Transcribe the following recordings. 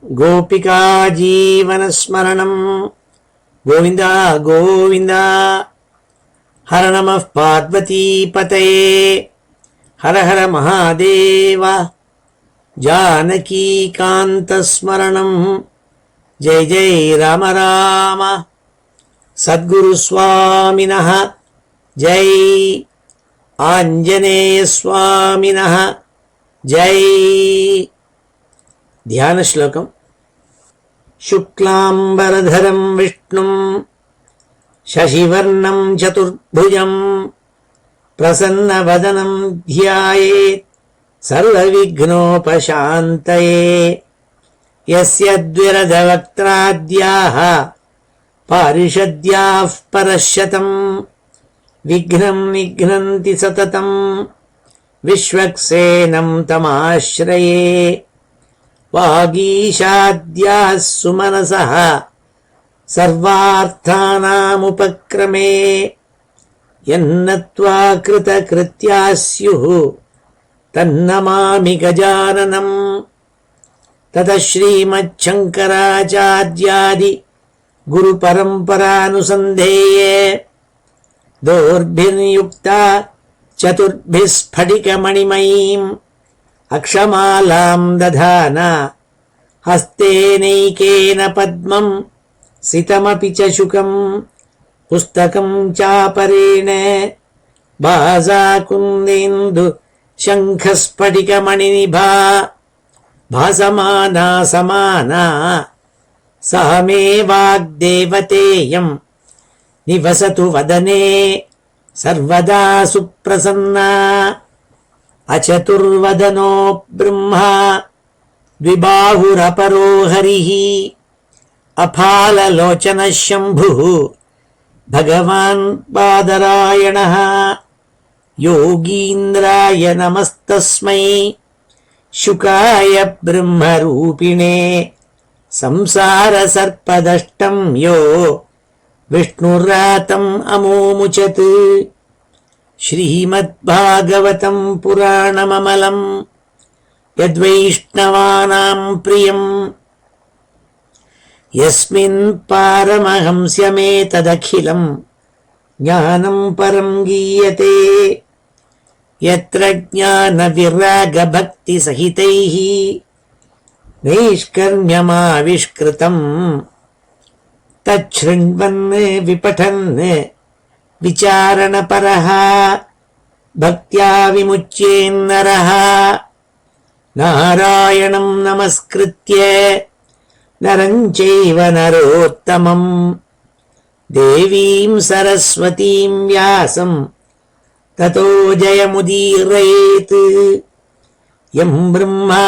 गोपिका जीवनस्मरणं गोविन्द गोविन्द। हर नमः पार्वतीपतये हर हर महादेव। जानकीकान्तस्मरणं जय जय राम राम। सद्गुरुस्वामिनः जय, आञ्जनेयस्वामिनः जय। ध्यान श्लोकम्। शुक्लाम्बरधरं विष्णुं शशिवर्णं चतुर्भुजं प्रसन्नवदनं ध्यायेत् सर्वविघ्नोपशान्तये। यस्य द्विरदवक्त्राद्याः पारिषद्याः परशतं विघ्नं निघ्नन्ति सततं विश्वक्सेनं तमाश्रये। वागीशाद्याः सुमनसः सर्वार्थानामुपक्रमे यन्नत्वा कृतकृत्याः स्युः तन्नमामि गजाननम्। ततः श्रीमच्छङ्कराचार्यादि गुरुपरम्परानुसन्धेये दोर्भिर्युक्ता चतुर्भिः स्फटिकमणिमयीम् अक्षमालां दधाना हस्तेनैकेन पद्मं सितमपि च शुकं पुस्तकं चापरेण भासाकुन्देन्दु शङ्खस्फटिकमणिनिभा भासमाना समाना सा मे वाग्देवतेयं निवसतु वदने सर्वदा सुप्रसन्ना। अचतुर्वदनो ब्रह्मा द्विबाहुरपरो हरिः अफाललोचनः शम्भुः भगवान् बादरायणः। योगीन्द्राय नमस्तस्मै शुकाय ब्रह्मरूपिणे संसारसर्पदष्टं यो विष्णुरातम् अमूमुचत्। श्रीमद्भागवतं पुराणममलं यद्वैष्णवानां प्रियं यस्मिन् पारमहंस्यमेतदखिलं ज्ञानं परं गीयते। यत्र ज्ञानविरागभक्तिसहितैः नैष्कर्म्यमाविष्कृतं तच्छृण्वन् विपठन् विचारणपरः भक्त्या विमुच्येन्नरः। नारायणं नमस्कृत्य नरं चैव नरोत्तमं देवीं सरस्वतीं व्यासं ततो जयमुदीरयेत्। यं ब्रह्मा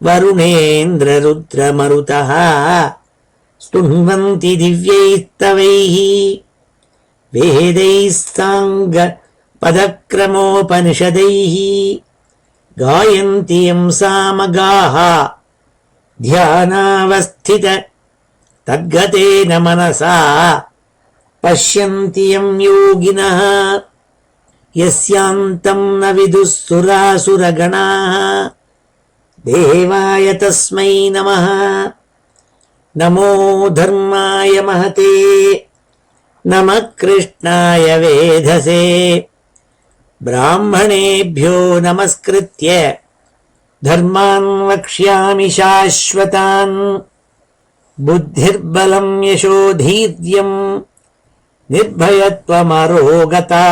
वरुणेन्द्ररुद्रमरुतः स्तुन्वन्ति दिव्यैस्तवैः वेदैः साङ्ग पदक्रमोपनिषदैः गायन्ति यं सामगाः ध्यानावस्थित तद्गतेन मनसा पश्यन्ति यं योगिनः। यस्यान्तं न विदुः सुरासुरगणाः देवाय तस्मै नमः। नमो धर्माय महते नमः कृष्णाय वेधसे। ब्राह्मणेभ्यो नमस्कृत्य धर्मान् वक्ष्यामि शाश्वतान्। बुद्धिर्बलं यशोधीर्यं निर्भयत्वमरोगता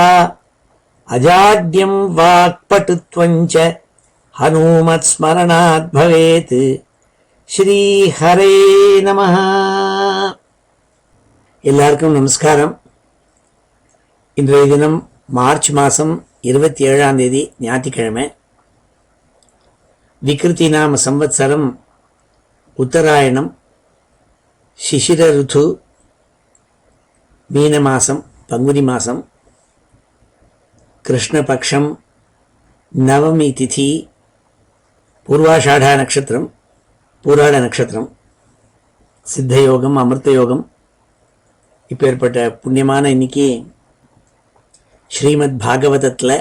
अजाड्यं वाक्पटुत्वं च हनुमत्स्मरणात् भवेत्। श्रीहरे नमः। எல்லாருக்கும் நமஸ்காரம். இன்றைய தினம் மார்ச் மாதம் 27ஆம் தேதி ஞாயிற்றுக்கிழமை. விக்ருதி நாம சம்வத்சரம் உத்தராயணம் சிசிர ருத்து மீன மாதம் பங்குனி மாதம் கிருஷ்ணபக்ஷம் நவமி திதி பூர்வாஷாடா நட்சத்திரம் பூராட நட்சத்திரம் சித்தயோகம் அமிர்தயோகம். இப்பேற்பட்ட புண்ணியமான இன்னைக்கு ஸ்ரீமத் பாகவதத்தில்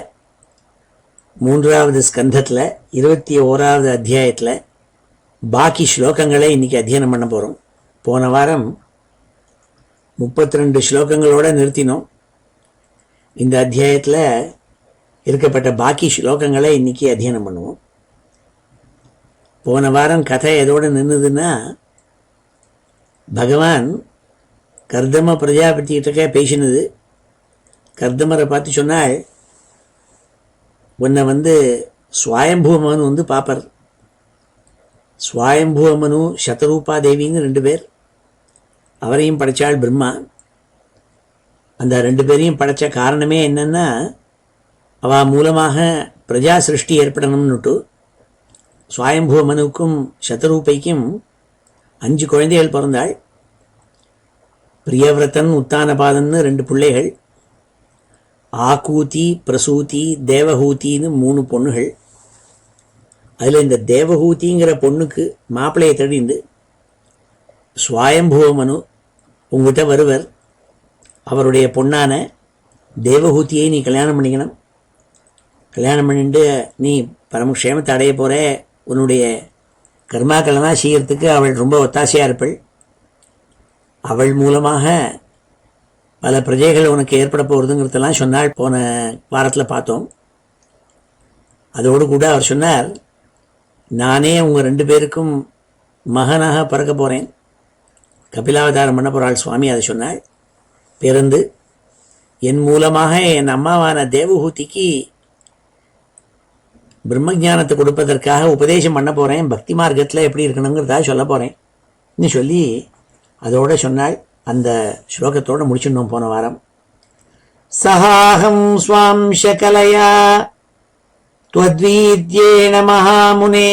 3வது ஸ்கந்தத்தில் 21வது அத்தியாயத்தில் பாக்கி ஸ்லோகங்களை இன்னைக்கு அத்தியனம் பண்ண போகிறோம். போன வாரம் 32 ஸ்லோகங்களோடு நிறுத்தினோம். இந்த அத்தியாயத்தில் இருக்கப்பட்ட பாக்கி ஸ்லோகங்களை இன்னைக்கு அத்தியனம் பண்ணுவோம். போன வாரம் கதை எதோடு நின்றுதுன்னா, பகவான் கர்தம பிரஜாபதிகிட்ட பேசினது. கர்தமரை பார்த்து சொன்னால், உன்னை ஸ்வயம்பூமனு பார்ப்பார். ஸ்வயம்பூமனு சதரூபா தேவின்னு 2 பேர். அவரையும் படைச்சாள் பிரம்மா. அந்த 2 பேரையும் படைச்ச காரணமே என்னன்னா, அவ மூலமாக பிரஜா சிருஷ்டி ஏற்படணும்னுட்டு. ஸ்வயம்பூமனுக்கும் சதரூபைக்கும் 5 குழந்தைகள் பிறந்தாள். பிரியவிரதன், உத்தானபாதன்னு 2 பிள்ளைகள். ஆகூதி, பிரசூதி, தேவஹூத்தின்னு 3 பொண்ணுகள். அதில் இந்த தேவஹூதிங்கிற பொண்ணுக்கு மாப்பிள்ளையை தேடிண்டு ஸ்வயம்பூமனு உங்ககிட்ட வருவர். அவருடைய பொண்ணான தேவஹூதியை நீ கல்யாணம் பண்ணிக்கணும். கல்யாணம் பண்ணிட்டு நீ பரமக்ஷேமத்தை அடைய போகிற. உன்னுடைய கர்மாக்கள்லாம் செய்யறதுக்கு அவள் ரொம்ப ஒத்தாசையாக இருப்பள். அவள் மூலமாக பல பிரஜைகள் உனக்கு ஏற்பட போகிறதுங்கிறதெல்லாம் சொன்னாள். போன வாரத்தில் பார்த்தோம். அதோடு கூட அவர் சொன்னார், நானே உங்கள் 2 பேருக்கும் மகனாக பிறக்க போகிறேன். கபிலாவதாரம் பண்ண போகிறாள் சுவாமி. அதை சொன்னாள். பிறந்து என் மூலமாக என் அம்மாவான தேவஹூதிக்கு பிரம்மஜானத்தை கொடுப்பதற்காக உபதேசம் பண்ண போகிறேன். பக்தி மார்க்கத்தில் எப்படி இருக்கணுங்கிறதா சொல்ல போகிறேன் இன்னும் சொல்லி அதோட சொன்னாள். அந்த ஸ்லோகத்தோடு முடிச்சுட்டோம் போன வாரம். சஹாஹம் ஸ்வாம் ஷகலயா த்வத்வீத்யேன மகாமுனே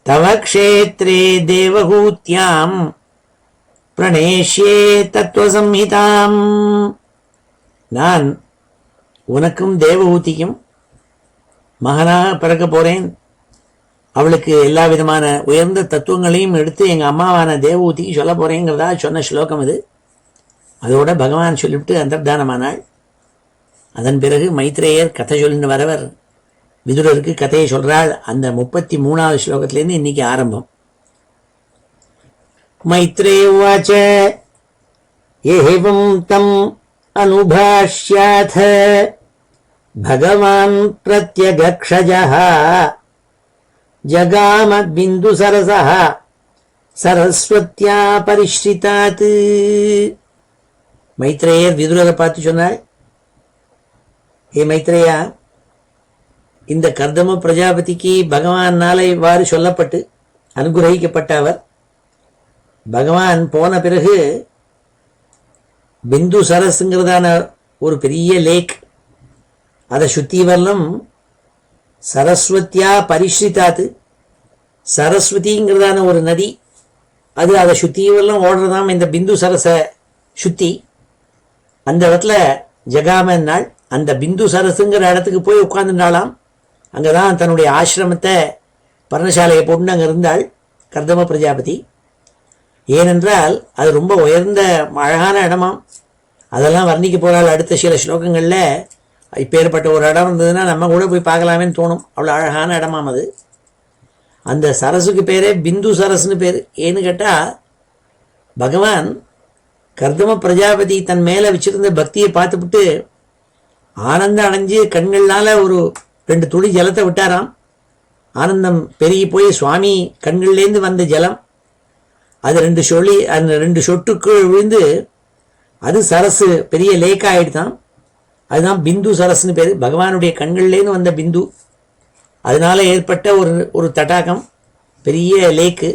தவ க்ஷேத்ரே தேவஹூத்யாம் பிரணேஷ்யே தத்துவசம்ஹிதாம். நான் உனக்கும் தேவஹூதிக்கும் மகனாக பிறக்க போகிறேன். அவளுக்கு எல்லா விதமான உயர்ந்த தத்துவங்களையும் எடுத்து எங்கள் அம்மாவான தேவஹூதிக்கு சொல்ல போகிறேங்கிறதா சொன்ன ஸ்லோகம் இது. அதோட பகவான் சொல்லிவிட்டு அந்தர்தானமானாள். அதன் பிறகு மைத்ரேயர் கதை சொல்லிட்டு வரவர் விதுரருக்கு கதையை சொல்கிறாள். அந்த 33வது ஸ்லோகத்திலேருந்து இன்னைக்கு ஆரம்பம். மைத்ரேய உவாச்ச ஏவம் தம் அனுபாஷ்யாத பகவான் பிரத்யகக்ஷஜஹ ஜகாம பிந்து சரசஹ சரஸ்வத்யா பரிஷ்ரிதாத். மைத்ரேயர் விதுரரை பார்த்து சொன்னாள், ஏ மைத்ரேயா, இந்த கர்தம பிரஜாபதிக்கு பகவானால இவ்வாறு சொல்லப்பட்டு அனுகிரகிக்கப்பட்ட அவர் பகவான் போன பிறகு பிந்து சரஸ்ங்கிறதான ஒரு பெரிய லேக், அதை சுத்தி வரலும் சரஸ்வத்தியா பரிஷ்ரிதாத்து, சரஸ்வதிங்கிறதான ஒரு நதி, அது அதை சுத்தி வரலும் ஓடுறதாம் இந்த பிந்து சரஸை சுத்தி. அந்த இடத்துல ஜகாமன்னாள். அந்த பிந்து சரஸுங்கிற இடத்துக்கு போய் உட்கார்ந்துட்டாளாம். அங்கே தான் தன்னுடைய ஆசிரமத்தை பர்ணசாலையை போட்டு அங்கே இருந்தாள் கர்தம பிரஜாபதி. ஏனென்றால் அது ரொம்ப உயர்ந்த அழகான இடமாம். அதெல்லாம் வர்ணிக்க போகிறாள் அடுத்த சில ஸ்லோகங்களில். இப்பேற்பட்ட ஒரு இடம் இருந்ததுன்னா நம்ம கூட போய் பார்க்கலாமேன்னு தோணும். அவ்வளோ அழகான இடமாம் அது. அந்த சரஸுக்கு பேரே பிந்து சரஸ்னு பேர். ஏன்னு கேட்டால், பகவான் கர்தம பிரஜாபதி தன் மேலே வச்சிருந்த பக்தியை பார்த்துவிட்டு ஆனந்தம் அடைஞ்சு கண்கள்னால ஒரு 2 துளி ஜலத்தை விட்டாராம். ஆனந்தம் பெருகி போய் சுவாமி கண்கள்லேருந்து வந்த ஜலம் அது 2 சொட்டுக்கு விழுந்து அது சரசு பெரிய லேக் ஆகிடுதான். அதுதான் பிந்து சரஸ்னு பேர். பகவானுடைய கண்கள்லேருந்து வந்த பிந்து, அதனால ஏற்பட்ட ஒரு தடாகம், பெரிய லேக்கு.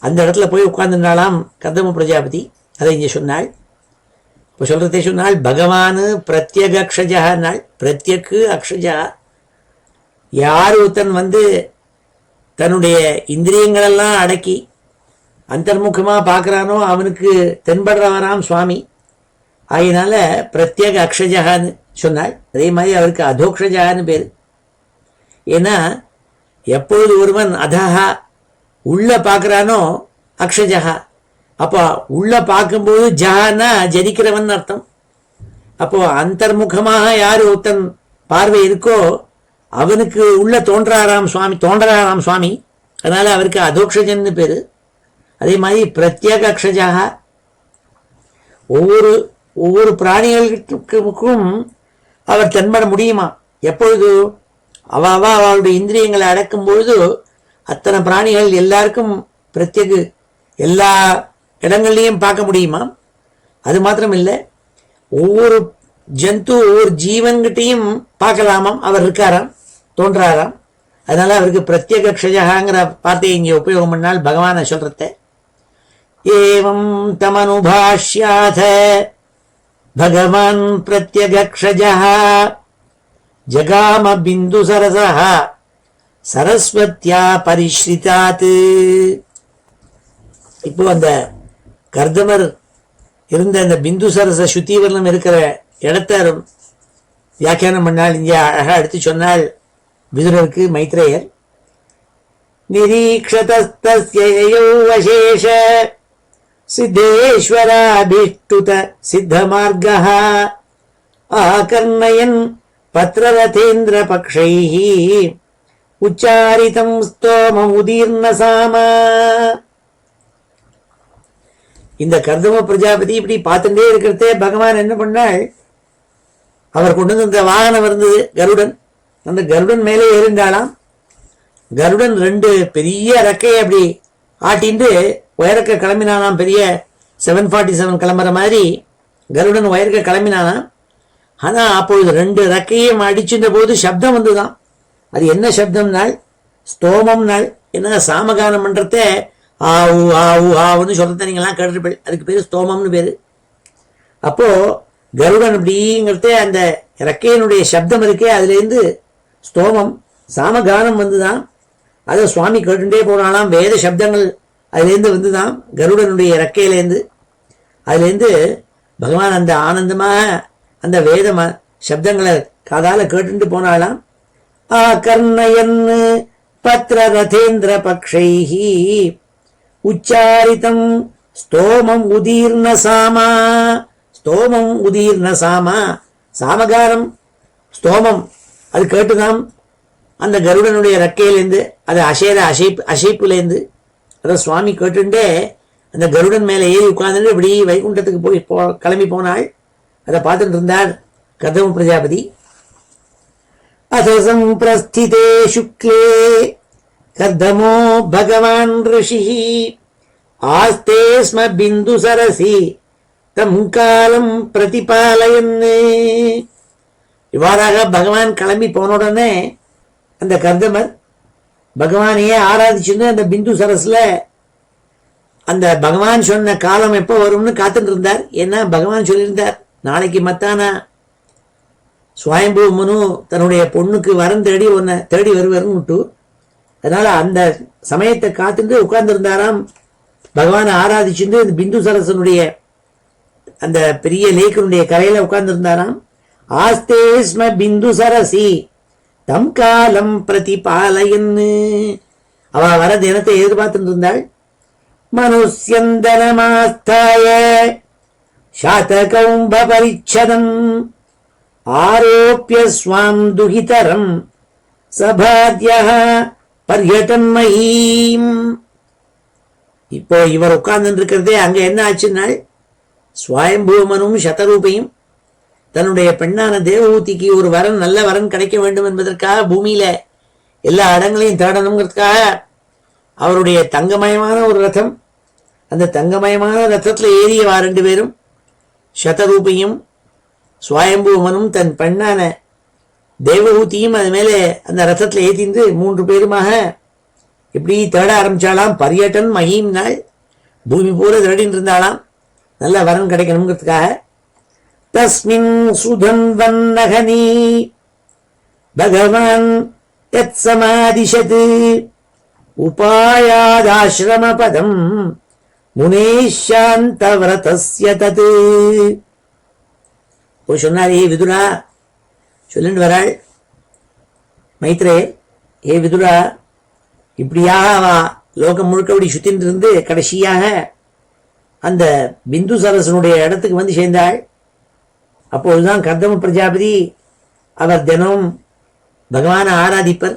அந்த இடத்துல போய் உட்கார்ந்துருந்தாலாம் கர்தம பிரஜாபதி. அதை இங்கே சொன்னாள். இப்போ சொல்கிறதே சொன்னால், பகவான் பிரத்யக அக்ஷஜான்னாள். பிரத்யக்கு அக்ஷஜா, யார் ஒருத்தன் தன்னுடைய இந்திரியங்களெல்லாம் அடக்கி அந்தர்முகமாக பார்க்குறானோ அவனுக்கு தென்படுறவராம் சுவாமி. ஆகினால பிரத்யேக அக்ஷஜகான்னு சொன்னாள். அதே மாதிரி அவருக்கு அதோக்ஷஜகான்னு பேர். ஏன்னா எப்பொழுது ஒருவன் அதஹா உள்ள பார்க்குறானோ அக்ஷஜகா, அப்போ உள்ள பார்க்கும்போது ஜஹான்னா ஜனிக்கிறவன் அர்த்தம். அப்போ அந்தர்முகமாக யார் ஒருத்தன் பார்வை இருக்கோ அவனுக்கு உள்ள தோன்றாராம் சுவாமி. அதனால அவருக்கு அதோக்ஷஜன்னு பேரு. அதே மாதிரி பிரத்யேகக்ஷஜாக ஒவ்வொரு ஒவ்வொரு பிராணிகளுக்கும் அவர் தென்பட முடியுமா? எப்பொழுது அவளுடைய இந்திரியங்களை அடக்கும் பொழுது அத்தனை பிராணிகள் எல்லாருக்கும் பிரத்யேக எல்லா இடங்கள்லையும் பார்க்க முடியுமா? அது மாத்திரம் இல்லை, ஒவ்வொரு ஜந்து ஒவ்வொரு ஜீவன்கிட்டையும் பார்க்கலாமாம். அவர் இருக்காராம், தோன்றாராம். அதனால அவருக்கு பிரத்யேகக்ஷஜாங்கிற வார்த்தையை இங்கே உபயோகம் பண்ணால் பகவானை சொல்றத. ஏவம் தமனுபாஷ்யாத பகவான் பிரத்யேகக்ஷஜா ஜகாம பிந்து சரசா சரஸ்வத்யா பரிஸ்ரிதாத். இப்போ அந்த கர்தமர் இருந்த அந்த பிந்து சரச சுத்திவர்ணம் இருக்கிற இடத்த வியாக்கியானம் பண்ணால், இங்கே அழகா எடுத்து சொன்னால் விதுரருக்கு மைத்ரேயர். நிரீக்ஷதஸ்தஸ்யயௌவசேஷ சித்தேஸ்வராபிஷ்டுத சித்தமார்கः ஆகர்ணயன் பத்ரரதேந்திர பக்ஷைः உச்சாரிதம் ஸ்தோமம் உதீர்ணசாம. இந்த கர்தம பிரஜாபதி இப்படி பார்த்துட்டே இருக்கிறதே பகவான் என்ன பண்ணாள், அவர் கொண்டு வந்து இந்த வாகனம் இருந்தது கருடன். அந்த கருடன் மேலே ஏறிண்டாளாம். கருடன் 2 பெரிய ரெக்கையை அப்படி ஆட்டிண்டு உயரக்க கிளம்பினானாம். பெரிய 747 கிளம்புற மாதிரி கருடன் உயர்க்க கிளம்பினானாம். ஆனா அப்பொழுது 2 ரெக்கையும் அடிச்சுட்ட போது சப்தம் வந்துதான். அது என்ன சப்தம்னால் ஸ்தோமம் நாள். என்ன சாமகானம் பண்றத ஆவு ஆவு ஆவுன்னு சொல்றத நீங்கெல்லாம் கேட்டிருப்பீங்க. அதுக்கு பேரு ஸ்தோமம்னு பேரு. அப்போ கருடன் அப்படிங்கிறத அந்த ரெக்கையினுடைய சப்தம் இருக்கே, அதுல இருந்து ஸ்தோமம் சாமகானம் வந்துதான். அதை சுவாமி கேட்டுட்டே போனாலாம். வேத சப்தங்கள் அதுலேருந்து வந்துதான், கருடனுடைய ரெக்கையிலேருந்து. அதுலேருந்து பகவான் அந்த ஆனந்தமாக அந்த வேத சப்தங்களை காதால கேட்டுட்டு போனாலாம். ஆகர்ணயன் பத்ர ரதேந்திர பக்ஷைஹி உச்சாரிதம் ஸ்தோமம் உதீர்ண சாமா. ஸ்தோமம் உதீர்ண சாமா, சாமகாரம் ஸ்தோமம் அது கேட்டுதான் அந்த கருடனுடைய ரெக்கையிலேருந்து, அது அசைப்புலேருந்து அதை சுவாமி கேட்டுட்டே அந்த கருடன் மேலே ஏறி உட்கார்ந்து இப்படி வைகுண்டத்துக்கு போய் கிளம்பி போனாள். அதை பார்த்துட்டு இருந்தார் கர்தம பிரஜாபதி. அசம் பிரஸ்திதே சுக்லே கர்தமோ பகவான் ரிஷி ஆஸ்தே ஸ்ம பிந்து சரசி தம் காலம் பிரதிபாலயன்னே. இவ்வாறாக பகவான் கிளம்பி போன உடனே அந்த கர்தமர் பகவானையே ஆராதிச்சுன்னு அந்த பிந்து சரஸ்ல அந்த பகவான் சொன்ன காலம் எப்போ வரும்னு காத்துட்டு இருந்தார். ஏன்னா பகவான் சொல்லியிருந்தார், நாளைக்கு மத்தானா சுவயம்பு மனு தன்னுடைய பொண்ணுக்கு வரம் தேடி உன்னை தேடி வருவார்னு விட்டு. அதனால அந்த சமயத்தை காத்துட்டு உட்கார்ந்து இருந்தாராம். பகவானை ஆராதிச்சுட்டு இந்த பிந்து சரசனுடைய அந்த பெரிய லேக்கனுடைய கரையில உட்கார்ந்து இருந்தாராம். ஆஸ்தே ஸ்ம பிந்து சரசி தம் காலம் பிரதிபாலயன்னு. அவ வர தினத்தை எதிர்பார்த்துட்டு இருந்தாள். மனுஷ்யந்தனமாஸ்தாய சாதகௌம்ப பரிச்சதம் ஆரோப்பிய ஸ்வாம் துஹிதரம் சபாத்யஹ பர்யடன் மஹீம். இப்போ இவர் உட்கார்ந்து இருக்கிறதே அங்க என்ன ஆச்சுன்னா, ஸ்வயம்பூமனும் சதரூபையும் தன்னுடைய பெண்ணான தேவஹூதிக்கு ஒரு வரன், நல்ல வரன் கிடைக்க வேண்டும் என்பதற்காக பூமியில எல்லா இடங்களையும் தேடணுங்கிறதுக்காக அவருடைய தங்கமயமான ஒரு ரதம், அந்த தங்கமயமான ரதத்துல ஏறியவா 2 பேரும், சதரூபையும் ஸ்வயம்பூமனும் தன் பெண்ணான தேவஹூதியும் அது மேலே அந்த ரதத்துல ஏற்றிந்து 3 பேருமாக இப்படி தேட ஆரம்பிச்சாலாம். பர்யட்டன் மஹீம் நாள் பூமி பூரா தேடின்னு இருந்தாலாம் நல்ல வரன் கிடைக்கணுங்கிறதுக்காக. தஸ்மின் சுதன்வன்னகனி பகவான் யத் சமாதிஷத் உபாயாதாஸ்ரம பதம் முனேஷாந்த விரதஸ்ய தத். போய் சொன்னார், ஏ விதுரா சொல்லிட்டு வராள் மைத்ரே, ஏ விதுரா இப்படியாக லோகம் முழுக்க அப்படி சுத்தின்னு இருந்து கடைசியாக அந்த பிந்து சரசனுடைய இடத்துக்கு வந்து சேர்ந்தாள். அப்போதுதான் கர்தம பிரஜாபதி அவர் தினம் பகவானை ஆராதிப்பர்.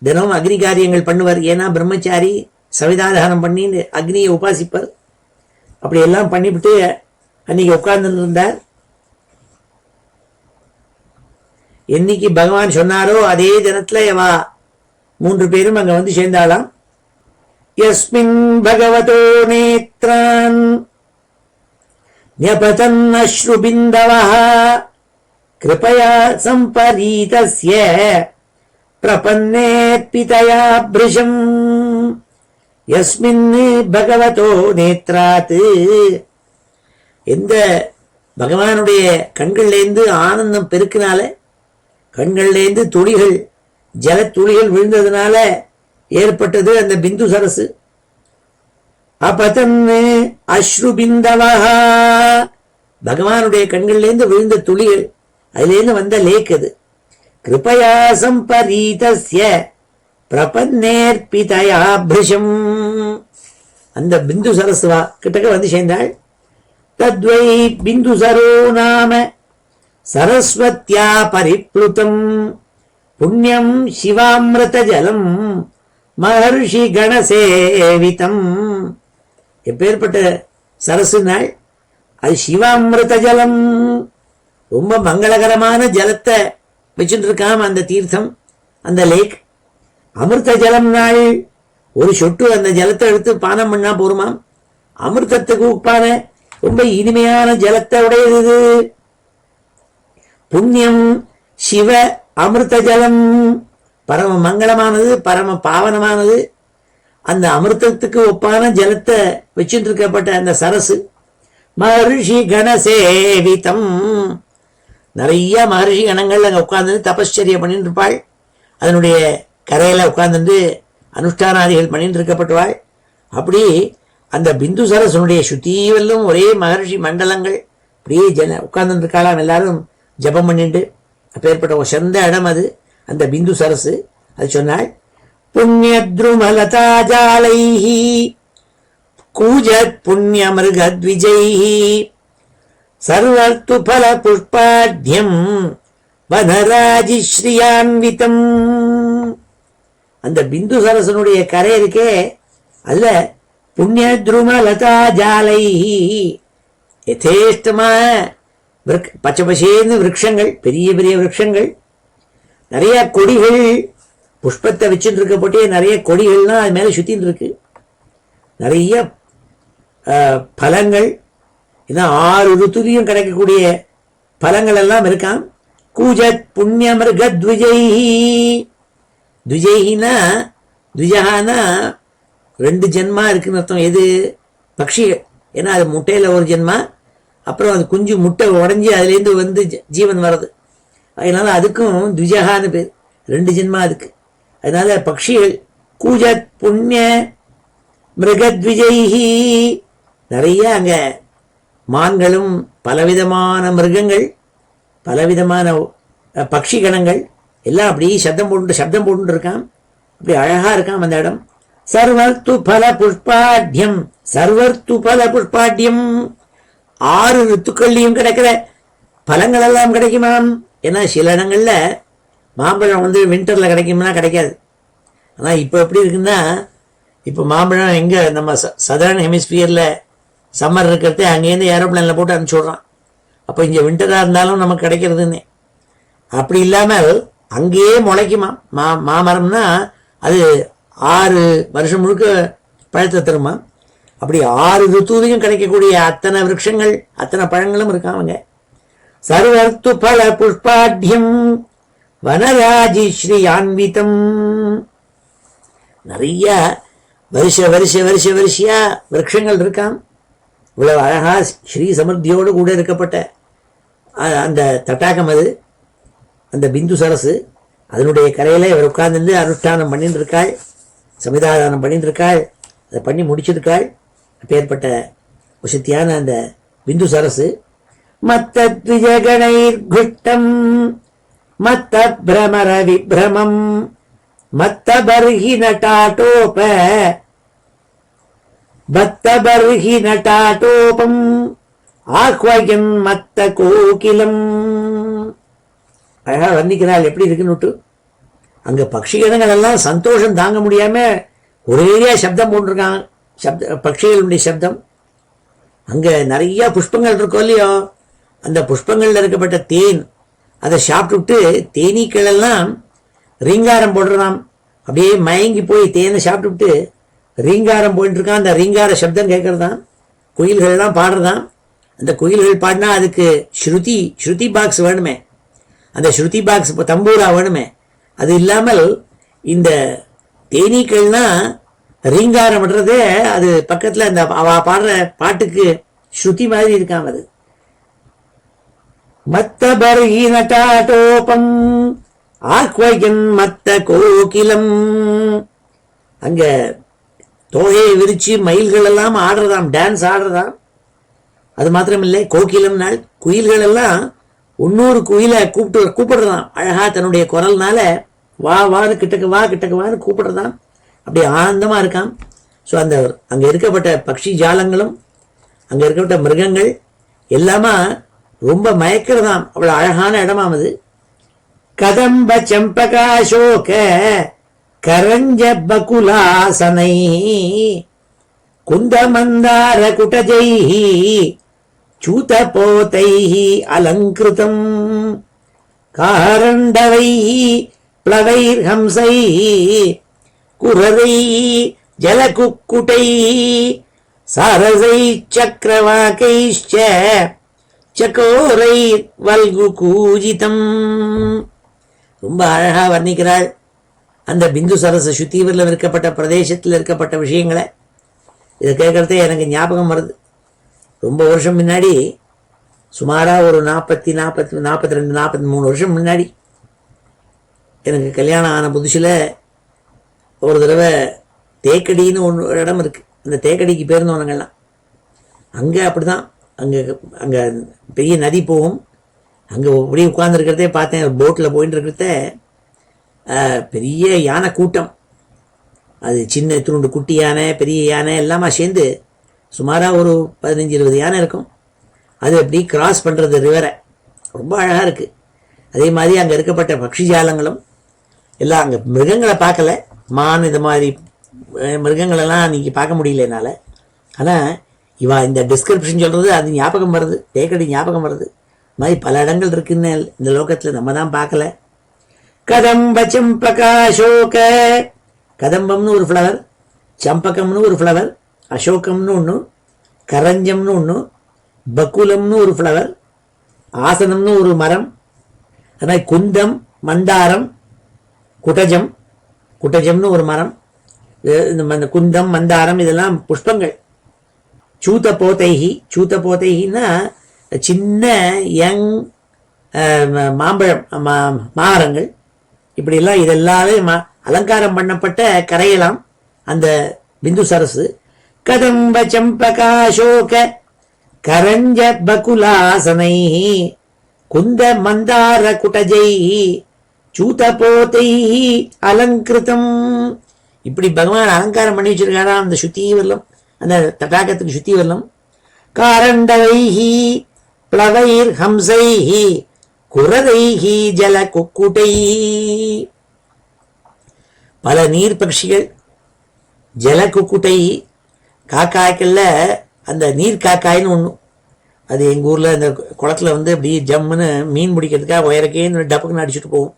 தினமும் அக்னி காரியங்கள் பண்ணுவார். ஏன்னா பிரம்மச்சாரி சவிதாதானம் பண்ணி அக்னியை உபாசிப்பார். அப்படி எல்லாம் பண்ணிவிட்டு அன்னைக்கு உட்கார்ந்து இருந்தார். என்னைக்கு பகவான் சொன்னாரோ அதே தினத்துல வா 3 பேரும் அங்க வந்து சேர்ந்தாலாம். யஸ்மின் பகவதோ நேத்ரான் ஞபதன் அஸ்ருபிந்தவஹ கிருபயா சம்பரீதஸ்ய பிரபன்னேர்பிதயா ப்ருஷம். யஸ்மின் பகவதோ நேத்ராத், எந்த பகவானுடைய கண்கள்லேருந்து ஆனந்தம் பெருக்கினால, கண்கள்லேருந்து துளிகள் ஜல துளிகள் விழுந்ததுனால ஏற்பட்டது அந்த பிந்து சரசு. அபதன் அஸ்ருபிந்தவஹா, பகவானுடைய கண்கள்லேருந்து விழுந்த துளிகள், அதிலேருந்து வந்த லேக் அது. கிருபயா சம்பரீதஸ்ய பிரபன்னேர்பிதயா ப்ருஷம், அந்த பிந்து சரஸ்வா கிட்டக்க வந்து சேர்ந்தாள். தத்வை பிந்து சரோ நாம சரஸ்வத்யா பரிப்ளுதம் புண்ணியம் சிவாமிருத ஜலம் மகர்ஷி கணசேவிதம். எப்பேற்பட்ட சரசு நாள் அது! சிவாமிருத ஜலம், ரொம்ப மங்களகரமான ஜலத்தை வச்சுட்டு இருக்காம அந்த தீர்த்தம், அந்த லேக். அமிர்த ஜலம் நாள், ஒரு சொட்டு அந்த ஜலத்தை எடுத்து பானம் பண்ணா போருமாம். அமிர்தத்துக்கு உப்பான ரொம்ப இனிமையான ஜலத்தை உடையது. புண்ணியம் சிவ அமிர்த ஜலம், பரம மங்களமானது, பரம பாவனமானது. அந்த அமிர்தத்துக்கு ஒப்பான ஜலத்தை வச்சுட்டு இருக்கப்பட்ட அந்த சரசு. மகர்ஷி கணசேவிதம், நிறைய மகர்ஷி கணங்கள் அங்கே உட்கார்ந்து தபஸ்சரிய பண்ணிட்டு இருப்பாள். அதனுடைய கரையில உட்கார்ந்து அனுஷ்டானாதிகள் பண்ணிட்டு இருக்கப்பட்டுவாள். அப்படி அந்த பிந்து சரசனுடைய சுத்தீவெல்லும் ஒரே மகர்ஷி மண்டலங்கள் அப்படியே உட்கார்ந்து இருக்காளாம். எல்லாரும் ஜபம் பண்ணிட்டு. அப்பேற்பட்ட ஒரு சிறந்த இடம் அது, அந்த பிந்து சரசு. அது சொன்னாள். புண்ணியத்ருமலதாஜாலைஹி கூஜத் புண்ணியமிருகத்விஜைஹி சர்வர்த்து பல புஷ்பாட்யம் வனராஜிஸ்ரீயான்விதம். அந்த பிந்து சரசனுடைய கரை இருக்கே, அதுல புண்ணியத்ரும லதா ஜாலைஹி, யதேஷ்டமா பச்சை பசேர்ந்து விரக்ஷங்கள், பெரிய பெரிய விரக்ஷங்கள், நிறைய கொடிகள், புஷ்பத்தை வச்சுட்டு இருக்க போட்டே நிறைய கொடிகள்லாம் அது மேலே சுத்தின்னு இருக்கு. நிறைய பழங்கள், இன்னும் 6 ருத்துலையும் கிடைக்கக்கூடிய பழங்கள் எல்லாம் இருக்கான். கூஜத் புண்ணியமிருக த்விஜைஹி, த்விஜைஹினா த்விஜஹானா 2 ஜென்மா இருக்குன்னு அர்த்தம். எது? பக்ஷிகள். ஏன்னா அது முட்டையில் ஒரு ஜென்மா, அப்புறம் அது குஞ்சு முட்டை உடஞ்சி அதுலேருந்து வந்து ஜீவன் வர்றது. அதனால அதுக்கும் த்விஜஹான்னு பேர். 2 ஜென்மா அதுக்கு. அதனால பக்ஷிகள். கூஜத் புண்ணிய மிருகத்விஜைஹி, நிறைய அங்க மான்களும் பலவிதமான மிருகங்கள், பலவிதமான பக்ஷி கணங்கள் எல்லாம் அப்படி சப்தம் போட்டு இருக்கான். அப்படி அழகா இருக்கான் அந்த இடம். சர்வர்த்து பல புஷ்பாட்யம், சர்வர்த்து பல புஷ்பாட்யம், 6 ரித்துக்கள்லையும் கிடைக்கிற பழங்கள் எல்லாம் கிடைக்குமாம். ஏன்னா சில இடங்கள்ல மாம்பழம் வந்து வின்டர்ல கிடைக்கும்னா கிடைக்காது. ஆனா இப்ப எப்படி இருக்குன்னா, இப்ப மாம்பழம் எங்க நம்ம சதர்ன் ஹெமிஸ்பியர்ல சம்மர் இருக்கிறதே அங்கேருந்து ஏரோப்ளைன்ல போட்டு அனுப்பிச்சு விடுறான். அப்போ இங்க வின்டரா இருந்தாலும் நமக்கு கிடைக்கிறதுன்னு. அப்படி இல்லாமல் அங்கேயே முளைக்குமா மாமரம்னா, அது 6 வருஷம் முழுக்க பழத்தை தருமா. அப்படி 6 ருத்துலையும் கிடைக்கக்கூடிய அத்தனை விரக்ஷங்கள், அத்தனை பழங்களும் இருக்காங்க. சர்வர்த்து பல புஷ்பாட்யம் வனராஜி ஸ்ரீயான்விதம், நிறைய வரிசையா விரக்ஷங்கள் இருக்கான். இவ்வளவு அழகா ஸ்ரீ சமிருத்தியோடு கூட இருக்கப்பட்ட அந்த தட்டாகம் அது, அந்த பிந்து சரசு. அதனுடைய கரையில இவர் உட்கார்ந்து அனுஷ்டானம் பண்ணிட்டு இருக்காள், சமிதாதானம் பண்ணிட்டு இருக்காள், அதை பண்ணி முடிச்சிருக்காள். அப்பேற்பட்ட உசத்தியான அந்த பிந்து சரசு. மத்த த்விஜகணைர்குஷ்டம் மத்த பிரமர விப்ரமம் மத்த பர்ஹி நட்டாட்டோப பத்த பர்ஹி நட்டாட்டோபம் ஆக்வயம் மத்த கோகிலம். அழகா வர்ணிக்கிறாள் எப்படி இருக்குன்னு. அங்க பட்சிகணங்கள் எல்லாம் சந்தோஷம் தாங்க முடியாம ஒரேடியா சப்தம் போட்டிருக்காங்க. பட்சிகளுடைய சப்தம். அங்க நிறைய புஷ்பங்கள் இருக்கோ இல்லையோ, அந்த புஷ்பங்கள்ல இருக்கப்பட்ட தேன் அதை சாப்பிட்டுட்டு தேனீக்கள் எல்லாம் ரீங்காரம் போடுறதாம். அப்படியே மயங்கி போய் தேனை சாப்பிட்டுட்டு ரீங்காரம் போயிட்டு இருக்கான். அந்த ரீங்கார சப்தம் கேட்கறதான். குயில்கள் எல்லாம் பாடுறதான். அந்த குயில்கள் பாடினா அதுக்கு ஸ்ருதி பாக்ஸ் வேணுமே, அந்த ஸ்ருதி பாக்ஸ் தம்பூரா வேணுமே. அது இல்லாமல் இந்த தேனீக்கள்னா ரீங்காரம் விடுறதே அது பக்கத்துல அந்த அவ பாடுற பாட்டுக்கு ஸ்ருதி மாதிரி இருக்காம. அது மத்த பர்ஹி நட்டாட்டோபம் ஆக்வயன் மத்த கோகிலம். அங்க தோகையை விரிச்சு மயில்கள் எல்லாம் ஆடுறதாம், டான்ஸ் ஆடுறதாம். அது மாத்திரமில்லை, கோகிலம் நாள் குயில்கள் எல்லாம் இன்னொரு குயிலை கூப்பிடுறதாம். அழகா தன்னுடைய குரல்னால வா வான்னு கிட்டக்கு வான்னு கூப்பிடுறதாம். அப்படி ஆனந்தமா இருக்காம். ஸோ அந்த அங்க இருக்கப்பட்ட பக்ஷி ஜாலங்களும் அங்க இருக்கப்பட்ட மிருகங்கள் எல்லாமா ரொம்ப மயக்கிறதாம். அவ்வளவு அழகான இடமாம் அது. கதம்ப செம்பகாசோக கரஞ்ச பகுலாசனை குந்தமந்தார குடஜை சூதபோதை அலங்கிருதம் காரண்டவை பிளவைர்ஹம்சை குரதை ஜலகுக்குட்டை சாரசை சக்கரவாகைச்ச சகோரை வல்கு கூஜிதம். ரொம்ப அழகா வர்ணிக்கிறாள் அந்த பிந்து சரச சுத்தீவரில் இருக்கப்பட்ட பிரதேசத்தில் இருக்கப்பட்ட விஷயங்களை. இதை கேட்கறதே எனக்கு ஞாபகம் வருது. ரொம்ப வருஷம் முன்னாடி, சுமாராக ஒரு 42-43 வருஷம் முன்னாடி எனக்கு கல்யாணம் ஆன புதுசில் ஒரு தடவை தேக்கடின்னு ஒரு இடம் இருக்கு. அந்த தேக்கடிக்கு போயிருந்தோம். அங்கே அப்படிதான், அங்கே பெரிய நதி போகும். அங்கே அப்படியே உட்கார்ந்துருக்கிறதே பார்த்தேன். போட்டில் போயிட்டு இருக்கிறத பெரிய யானை கூட்டம். அது சின்ன துருண்டு குட்டி யானை, பெரிய யானை எல்லாமே சேர்ந்து சுமாராக ஒரு 15-20 யானை இருக்கும். அது அப்படி கிராஸ் பண்ணுறது ரிவரை. ரொம்ப அழகாக இருக்குது. அதே மாதிரி அங்கே இருக்கப்பட்ட பக்ஷி ஜாலங்களும் எல்லாம். அங்கே மிருகங்களை பார்க்கல, மான் இந்த மாதிரி மிருகங்களெல்லாம் நீங்கள் பார்க்க முடியல என்னால். ஆனால் இவா இந்த டிஸ்கிரிப்ஷன் சொல்கிறது அது ஞாபகம் வருது, தேக்கடி ஞாபகம் வருது. இது மாதிரி பல இடங்கள் இருக்குன்னு இந்த லோகத்தில் நம்ம தான் பார்க்கல. கதம்ப சம்பகாசோக, கதம்பம்னு ஒரு ஃப்ளவர், சம்பகம்னு ஒரு ஃப்ளவர், அசோகம்னு ஒன்று, கரஞ்சம்னு ஒன்று, பக்குலம்னு ஒரு ஃப்ளவர், ஆசனம்னு ஒரு மரம், அது குந்தம், மந்தாரம், குட்டஜம்னு ஒரு மரம். இந்த குந்தம், மந்தாரம் இதெல்லாம் புஷ்பங்கள். சூத்த சின்ன யங் மாம்பழம் மாமரங்கள். இப்படிலாம் இதெல்லாமே அலங்காரம் பண்ணப்பட்ட கரையெல்லாம் அந்த பிந்து சரசு. கதம்ப சம்பகாசோக கரஞ்ச பகுலாசனை குந்த மந்தார குடஜை சூதபோதை அலங்கிருதம். இப்படி பகவான் அலங்காரம் பண்ணி வச்சிருக்காராம் அந்த சுத்தீவர்லம், அந்த தடாகத்துக்கு சுத்தீவர்லம். காரண்டவைஹி பிளவைர் ஹம்சைஹி குரதைஹி ஜல குக்குட்டை. பல நீர் பட்சிகள், ஜல குக்குட்டை காக்காய்க்கள்ல அந்த நீர் காக்காய்னு ஒன்று. அது எங்கள் ஊரில் அந்த குளத்துல வந்து அப்படி ஜம்முன்னு மீன் பிடிக்கிறதுக்காக உயரக்கேன்னு டப்புக்குன்னு அடிச்சுட்டு போகும்.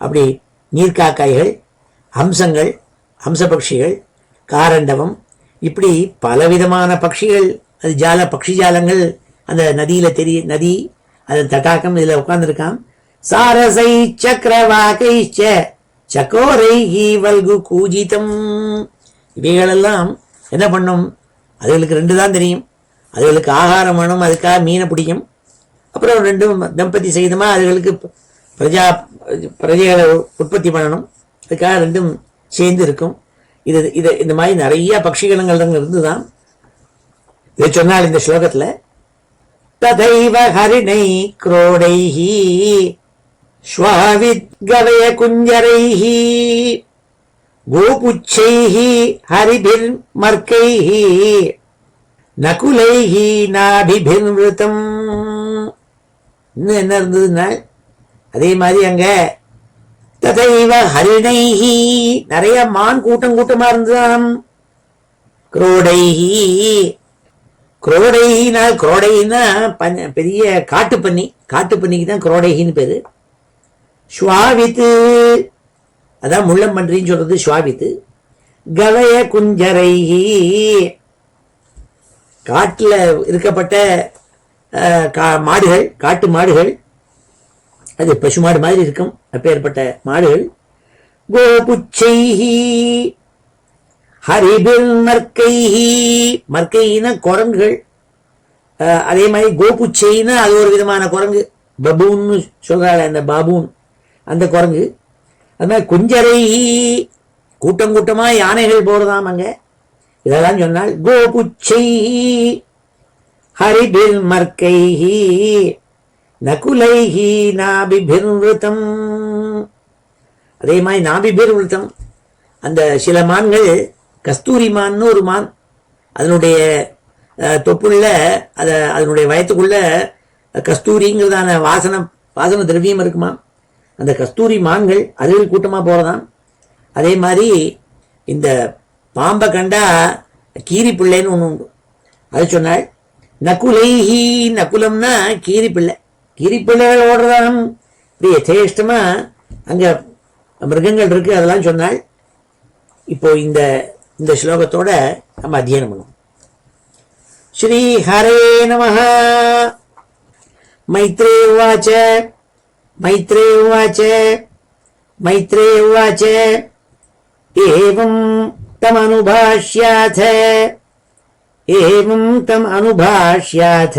அப்படி நீர்க்காக்காய்கள், ஹம்சங்கள், ஹம்ச பட்சிகள், காரண்டவம், இப்படி பலவிதமான பட்சிகள். அது பட்சி ஜாலங்கள் அந்த நதியில நதி அது தட்டாக்கம் இதில் உட்கார்ந்துருக்கான். சாரசை சக்கரவாகைச்ச சகோரைஹி வல்கு கூஜிதம். இவைகளெல்லாம் என்ன பண்ணும்? அதுகளுக்கு 2 தான் தெரியும். அதுகளுக்கு ஆகாரம் வேணும், அதுக்காக மீனை பிடிக்கும். அப்புறம் 2 தம்பதி செய்தமா அதுகளுக்கு பிரஜைகளை உற்பத்தி பண்ணணும், அதுக்காக 2 சேர்ந்து இருக்கும். இந்த மாதிரி நிறைய பட்சிகணங்கள் இருந்துதான். இதை சொன்னால் இந்த ஸ்லோகத்துல ததைவ ஹரிணை குரோடைஹி ஸ்வாவித் கவய குஞ்சரைஹி கோபுச்சைஹி ஹரிபிர் மர்க்கைஹி நகுலைஹி நாபிபிர்விருதம். இன்னும் என்ன இருந்ததுன்னா, அதே மாதிரி அங்க ததைவ ஹரிணைஹி, நிறைய மான் கூட்டம் கூட்டமா இருந்துதான். குரோடைஹி, குரோடைனா பெரிய காட்டு பன்னி, காட்டு பன்னிக்கு தான் குரோடைகின்னு பேரு. ஸ்வாவித்து, அதான் முள்ளம்பன்றின்னு சொல்றது ஸ்வாவித்து. கவய குஞ்சரைஹி, காட்டுல இருக்கப்பட்ட மாடுகள், காட்டு மாடுகள், அது பசுமாடு மாதிரி இருக்கும், அப்பேற்பட்ட மாடுகள். கோபுச்சைஹி ஹரிபில் மர்க்கைஹி, மர்க்கைனா குரங்குகள். அதே மாதிரி கோபுச்சைனா அது ஒரு விதமான குரங்கு, பபூன்னு சொல்றாள் அந்த பாபூன், அந்த குரங்கு. அது மாதிரி குஞ்சரைஹி, கூட்டம் கூட்டமா யானைகள் போறதாம் அங்க. இதெல்லாம் சொன்னால் கோபுச்சைஹி ஹரிபில் மர்க்கைஹி நகுலைஹி நாபிபிர்விருத்தம். அதே மாதிரி நாபிபிர்விருத்தம், அந்த சில மான்கள், கஸ்தூரி மான்னு ஒரு மான், அதனுடைய தொப்புள்ள அதனுடைய வயத்துக்குள்ள கஸ்தூரிங்கிறதான வாசன திரவியம் இருக்குமா. அந்த கஸ்தூரி மான்கள் அதுகள் கூட்டமா போறதாம். அதே மாதிரி இந்த பாம்பை கண்டா கீரி பிள்ளைன்னு ஒன்று உண்டு, அது சொன்னாள். நகுலைஹி, நகுலம்னா கீரி பிள்ளை, கீரி பிள்ளைகள் ஓடுறதாம். இப்படி யதேஷ்டமா அங்க மிருகங்கள் இருக்கு, அதெல்லாம் சொன்னாள். இப்போ இந்த ஸ்லோகத்தோட நம்ம அத்தியனம் பண்ணுவோம். ஸ்ரீ ஹரே நமஹ. மைத்ரே உவாச்ச மைத்ரே உவாச்ச மைத்ரே உவாச்ச ஏவம் தம் அனுபாஷ்யாத ஏவம் தம் அனுபாஷ்யாத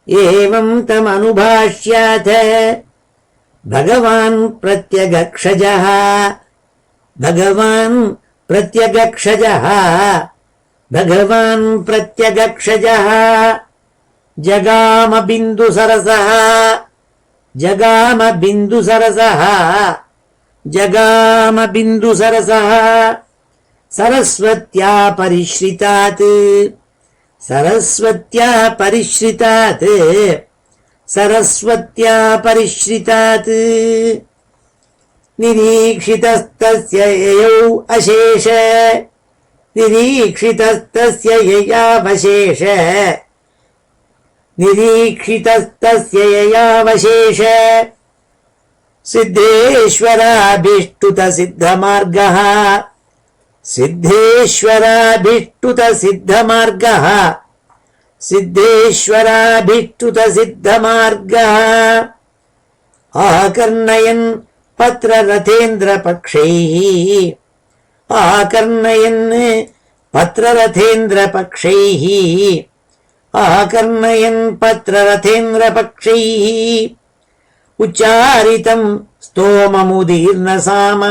ஏவம் தம் அனுபாஷ்யாத பகவான் பிரத்யகக்ஷஜः பகவான் பிரத்யகக்ஷஜः பகவான் பிரத்யகக்ஷஜः ஜகாம பிந்துசரசः ஜகாம பிந்துசரசः ஜகாம பிந்துசரசः சரஸ்வத்யா பரிஷ்ரிதாத் சரஸ்வத்யா பரிஷ்ரிதாத் சரஸ்வத்யா பரிஷ்ரிதாத் நிரீக்ஷிதஸ்தஸ்ய யயௌ அசேஷ நிரீக்ஷிதஸ்தஸ்ய யயாவசேஷ நிரீக்ஷிதஸ்தஸ்ய யயாவசேஷ சித்தேஸ்வராபிஷ்டுத சித்தமார்கः சித்தேஸ்வராபிஷ்டுத சித்தமார்கः சித்தேஸ்வராபிஷ்டுத சித்தமார்கः ஆகர்ணயன் பத்ரரதேந்திர பக்ஷைः ஆகர்ணயன் பத்ரரதேந்திர பக்ஷைः ஆகர்ணயன் பத்ரரதேந்திர பக்ஷைः உச்சாரிதம் ஸ்தோமமுதீர்ண சாம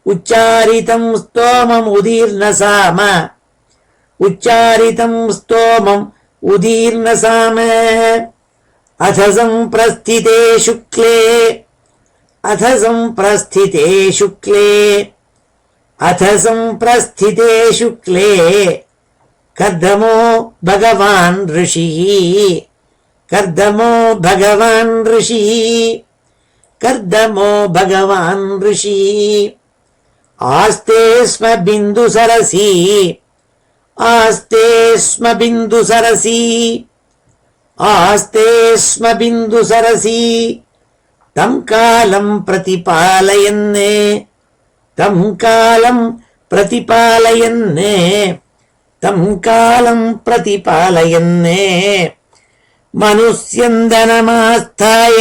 உச்சாரிதம் ஸ்தோமம் உதீர்ண சாம உச்சாரிதம் ஸ்தோமம் உதீர்ண சாம அத சம்பிரஸ்திதே சுக்லே அத சம்பிரஸ்திதே சுக்லே அத சம்பிரஸ்திதே சுக்லே கர்தமோ பகவான் ரிஷிः கர்தமோ பகவான் ரிஷிः கர்தமோ பகவான் ரிஷிः ஆஸ்தே ஸ்ம பிந்து சரசி ஆஸ்தே ஸ்ம பிந்து சரசி ஆஸ்தே ஸ்ம பிந்து சரசி தம் காலம் பிரதிபாலயன்னே தம் காலம் பிரதிபாலயன்னே தம் காலம் பிரதிபாலயன்னே மனுஷ்யந்தனமாஸ்தாய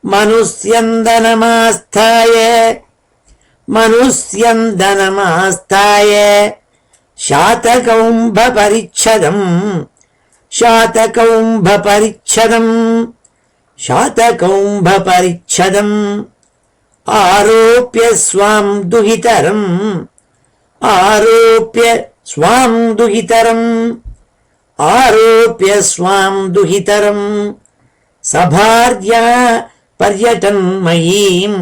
மனுஷ்யந்தனமாஸ்தாய மனுஷ்யந்தனமாஸ்தாய சாதகௌம்ப பரிச்சதம் சாதகௌம்ப பரிச்சதம் சாதகௌம்ப பரிச்சதம் ஆரோப்ய ஸ்வாம் துஹிதரம் ஆரோப்ய ஸ்வாம் துஹிதரம் ஆரோப்ய ஸ்வாம் துஹிதரம் சபார்யா பர்யடன்மயீம்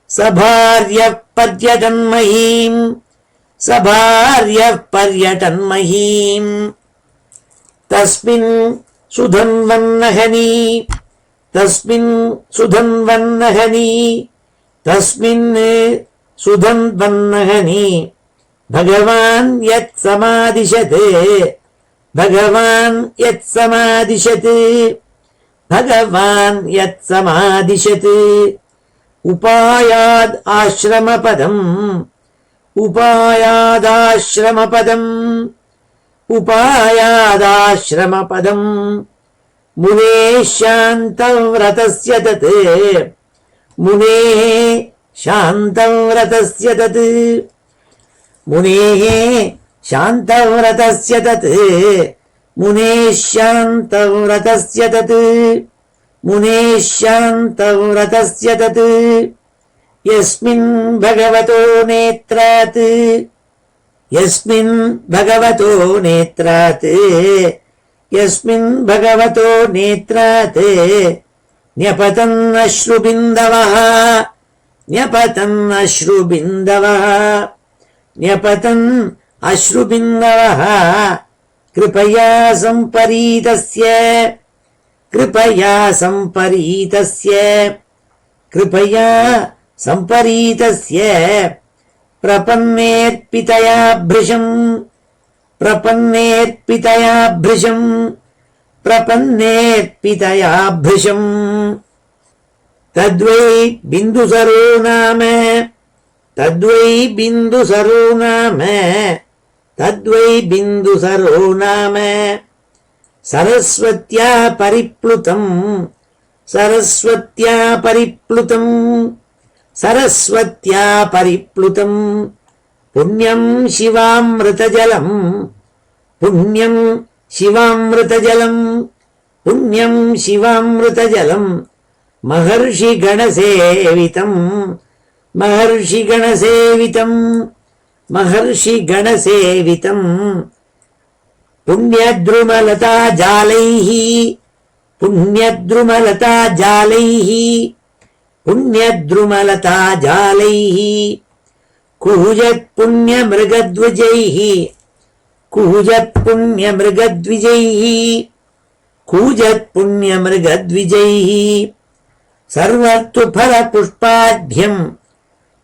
சபார்ய பர்யடன்மயீம் சபார்ய பர்யடன்மயீம் தஸ்மின் சுதன்வன்னஹனி தஸ்மின் சுதன்வன்னகனி தஸ்மின் சுதன்வன்னகனி பகவான் யத் சமாதிஷத் பகவான் யத் சமாதிஷத் பகவான் யத் சமாதிஷத் உபாயாத் ஆஸ்ரமபதம் உபாயாதாஸ்ரமபதம் உபாயாதாஸ்ரமபதம் முனே சாந்தவ்ரதஸ்ய தத் முனே சாந்தவ்ரதஸ்ய தத் முனே சாந்தவ்ரதஸ்ய தத் முனே சாந்தவ்ரதஸ்ய தத் முனே சாந்தவ்ரதஸ்ய தத் யஸ்மின் பகவதோ நேத்ராத் யஸ்மின் பகவதோ நேத்ராத் யஸ்மின் பகவதோ நேத்ராத் ஞபதன் அஸ்ருபிந்தவः ஞபதன் அஸ்ருபிந்தவः ஞபதன் அஸ்ருபிந்தவः கிருபயா சம்பரீதஸ்ய கிருபயா சம்பரீதஸ்ய கிருபயா சம்பரீதஸ்ய பிரபன்னேர்பிதயா भृशम् பிரபன்னேர்பிதயா भृशम् பிரபன்னேர்பிதயா भृशम् தத்வை பிந்துசரோ நாம தத்வை பிந்துசரோ நாம தத்வை பிந்துசரோ நாம சரஸ்வத்யா பரிப்ளுதம் சரஸ்வத்யா பரிப்ளுதம் சரஸ்வத்யா பரிப்ளுதம் புண்ணியம் சிவாமிருதஜலம் புண்ணியம் சிவாமிருதஜலம் புண்ணியம் சிவாமிருதஜலம் மகர்ஷி கணசேவிதம் மகர்ஷி கணசேவிதம் மகர்ஷி கணசேவிதம் புண்ணியத்ருமலதா ஜாலைः புண்ணியத்ருமலதா ஜாலைः புண்ணியத்ருமலதா ஜாலைः கூஜத் புண்ணியமிருகத்விஜைः கூஜத் புண்ணியமிருகத்விஜைः கூஜத் புண்ணியமிருகத்விஜைः சர்வர்த்து ஃபலபுஷ்பாఢ్యం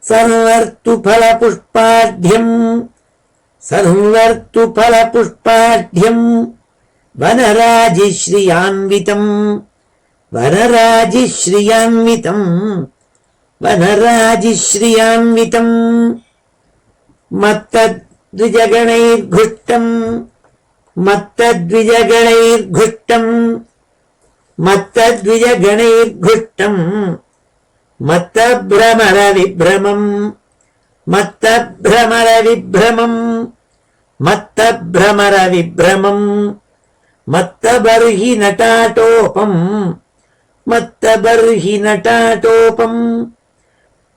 சர்வர்த்து ஃபலபுஷ்பாఢ్యం சர்வர்த்து ஃபலபுஷ்பாఢ్యం வனராஜிஸ்ரீயான்விதம் வனராஜிஸ்ரீயான்விதம் வனராஜிஸ்ரீயான்விதம் மத்தத்விஜகணைர்घुष्टम् மத்தத்விஜகணைர்घुष्टम् மத்தத்விஜகணைர்घुष्टम् மத்தப்ரமர விப்ரமம் மத்தப்ரமர விப்ரமம் மத்தப்ரமர விப்ரமம் மத்தபர்ஹி நடாடோபம் மத்தபர்ஹி நடாடோபம்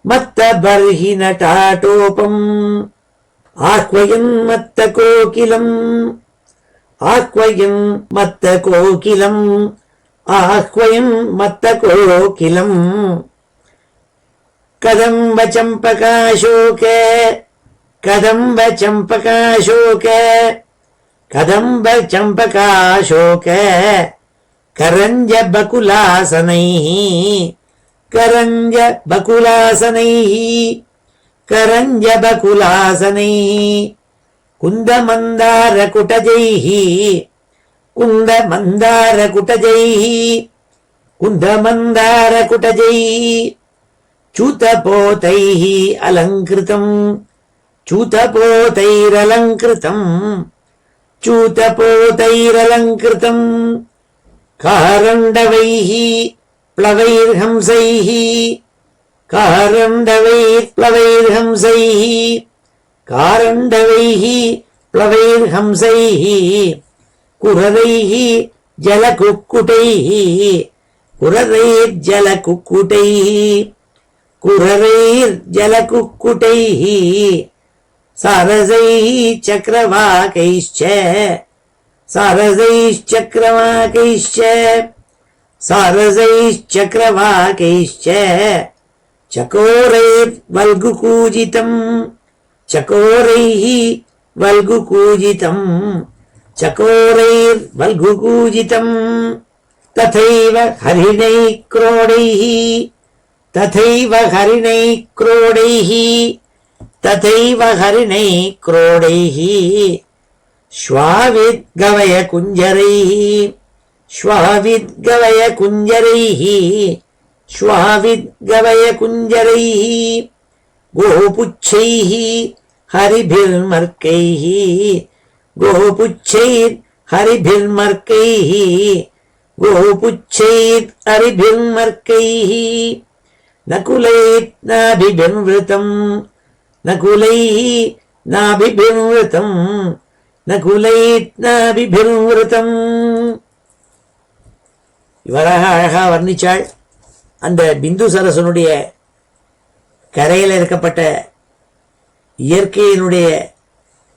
மத்தபர்ஹி நடாடோபம் ஆஹ்வயம் மத்த கோகிலம் ஆஹ்வயம் மத்த கோகிலம் ஆஹ்வயம் மத்த கோகிலம் கதம்ப சம்பகாசோக கதம்ப சம்பகாசோக கதம்ப சம்பகாசோக கரஞ்ச பகுலாசனைः கரஞ்ச பகுலாசனைः கரஞ்ச பகுலாசனைः குந்தமந்தார குடஜைः குந்தமந்தார குடஜைः குந்தமந்தார குடஜைः च्यूतपोतैः अलङ्कृतम् च्यूतपोतैरलङ्कृतम् च्यूतपोतैरलङ्कृतम् कारण्डवैः प्लवैर्हंसैः कारण्डवैर्प्लवैर्हंसैः कारण्डवैः प्लवैर्हंसैः कुरदैः जलकुक्कुटैः कुरदैर्जलकुक्कुटैः कुररैर्जलकुक्कुटैः सारसैः चक्रवाकैश्च सारसैश्चक्रवाकैश्च सारसैश्चक्रवाकैश्च चकोरैर्वल्गुकूजितम् चकोरैः वल्गुकूजितम् चकोरैर्वल्गुकूजितम् ததைவ ஹரிணை க்ரோடைஹி ததைவ ஹரிணை க்ரோடைஹி ததைவ ஹரிணை க்ரோடைஹி ஸ்வாவித் கவய குஞ்சரைஹி ஸ்வாவித் கவய குஞ்சரைஹி ஸ்வாவித் கவய குஞ்சரைஹி கோபுச்சைஹி ஹரிபிர்மர்க்கைஹி கோபுச்சைர் ஹரிபிர்மர்க்கைஹி கோபுச்சைர் ஹரிபிர்மர்க்கைஹி நகுலைத் நாபிபிர்வ்ருதம் நகுலைஹி நாபிபிர்வ்ருதம் நகுலைத் நாபிபிர்வ்ருதம். இவராக அழகா வர்ணிச்சாள். அந்த பிந்து சரசனுடைய கரையில் இருக்கப்பட்ட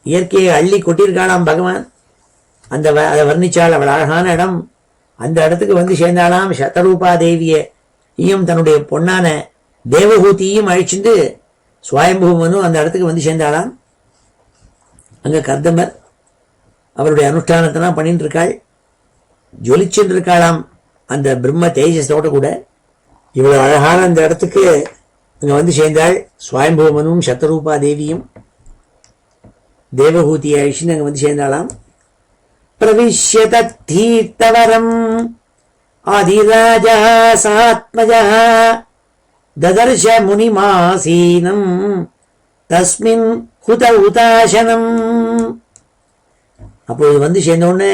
இயற்கையை அள்ளி கொட்டியிருக்காளாம் பகவான். அதை வர்ணிச்சாள். அவள் அழகான இடம். அந்த இடத்துக்கு வந்து சேர்ந்தாளாம். சதரூபா தேவியையும் தன்னுடைய பொன்னான தேவகூதியையும் அழிச்சுட்டு சுவாயம்பூமனு அந்த இடத்துக்கு வந்து சேர்ந்தாளாம். அங்க கர்தமர் அவருடைய அனுஷ்டானத்தெல்லாம் பண்ணிட்டு இருக்காள். ஜொலிச்சுட்டு இருக்காளாம் அந்த பிரம்ம தேஜஸோட கூட. இவ்வளவு அழகான அந்த இடத்துக்கு அங்க வந்து சேர்ந்தாள். சுவாயம்பூமனும் சத்தரூபா தேவியும் தேவகூதியை அழிச்சுன்னு அங்க வந்து சேர்ந்தாளாம். பிரவிஷ்ய தீர்த்தவரம் ஆதிராஜா சாத்மஜா ததர்ஷ முனிமாசீனம் தஸ்மின் ஹுத உதாசனம். அப்போது வந்து சேர்ந்த உடனே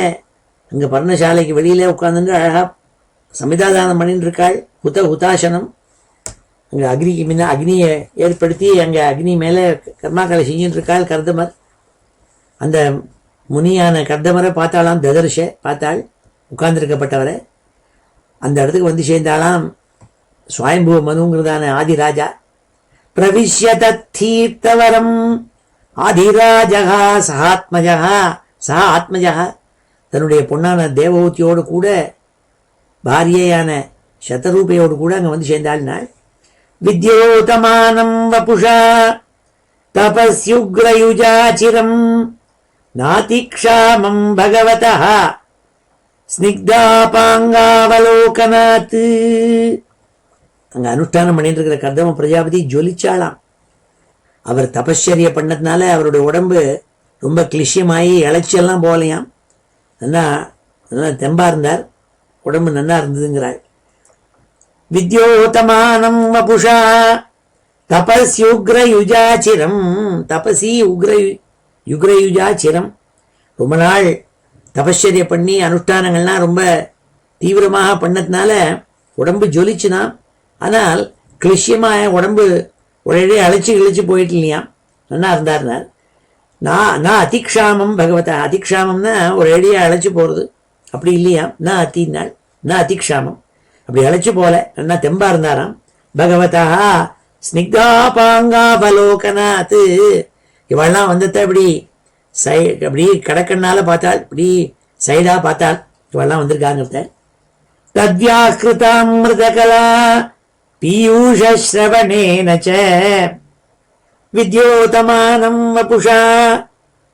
அங்க பர்ணசாலைக்கு வெளியில உட்கார்ந்து அழகா சமிதாதானம் பண்ணிட்டு இருக்காள். ஹுதாசனம். அங்க அக்னிக்கு முன்ன அக்னியை ஏற்படுத்தி அங்க அக்னி மேல கர்மாக்களை செஞ்சுட்டு இருக்காள் கர்தமர். அந்த முனியான கர்தமரை பார்த்தாலாம். ததர்ஷ பார்த்தாள் உட்கார்ந்திருக்கப்பட்டவரை. அந்த இடத்துக்கு வந்து சேர்ந்தாலாம் சுவாயம்பூ மனுங்கிறதான ஆதிராஜா. பிரவிஷ்ய தீர்த்தவரம் ஆதிராஜகா சஹாத்மஜகா சஹா ஆத்மஜகா. தன்னுடைய பொன்னான தேவகூதியோடு கூட பாரியையான சதரூபையோடு கூட அங்க வந்து சேர்ந்தாள். வித்யோதமானம் வபுஷா தபஸ்யுக்ரயுஜாச்சிரம் நாதிக்ஷாமம் பகவதः ஸ்னிக்தாபாங்காவலோகனாத். அங்க அனுஷ்டானம் பண்ணிட்டு இருக்கிற கர்தம பிரஜாபதி ஜொலிச்சாளாம். அவர் தபஸ்சரிய பண்ணதுனால அவருடைய உடம்பு ரொம்ப கிளிஷ்யமாயி இழைச்செல்லாம் போகலையாம். நல்லா தெம்பா இருந்தார். உடம்பு நல்லா இருந்ததுங்கிறாள். வித்யோதமானம் வபுஷா தபஸ்யுக்ரயுஜாச்சிரம். தபசி யுக்ரயுஜாச்சிரம். ரொம்ப நாள் தபஸ்சரிய பண்ணி அனுஷ்டானங்கள்லாம் ரொம்ப தீவிரமாக பண்ணதுனால உடம்பு ஜொலிச்சுனா. ஆனால் கிளிஷ்யமாக உடம்பு உடனே அழைச்சு போயிட்டு இல்லையாம். நல்லா இருந்தார்னார். நான் அதிக்ஷாமம் பகவதா. அதிக்ஷாமம்னா ஒரு அடியா அழைச்சு போறது. அப்படி இல்லையாம். நான் அத்தினாள். நான் அதிக்ஷாமம். அப்படி அழைச்சு போல நல்லா தெம்பா இருந்தாராம். பகவதா ஸ்னிக்தாபாங்காவலோகனாத். இவெல்லாம் வந்தத இப்படி அப்படி கடக்கண்ணால பார்த்தாள். இப்படி சைடா பார்த்தாள். இவெல்லாம் வந்திருக்காங்க. தத்யாகிருதாமிருதகலா பீயூஷஸ்ரவணேன ச வித்யோதமானம் வபுஷா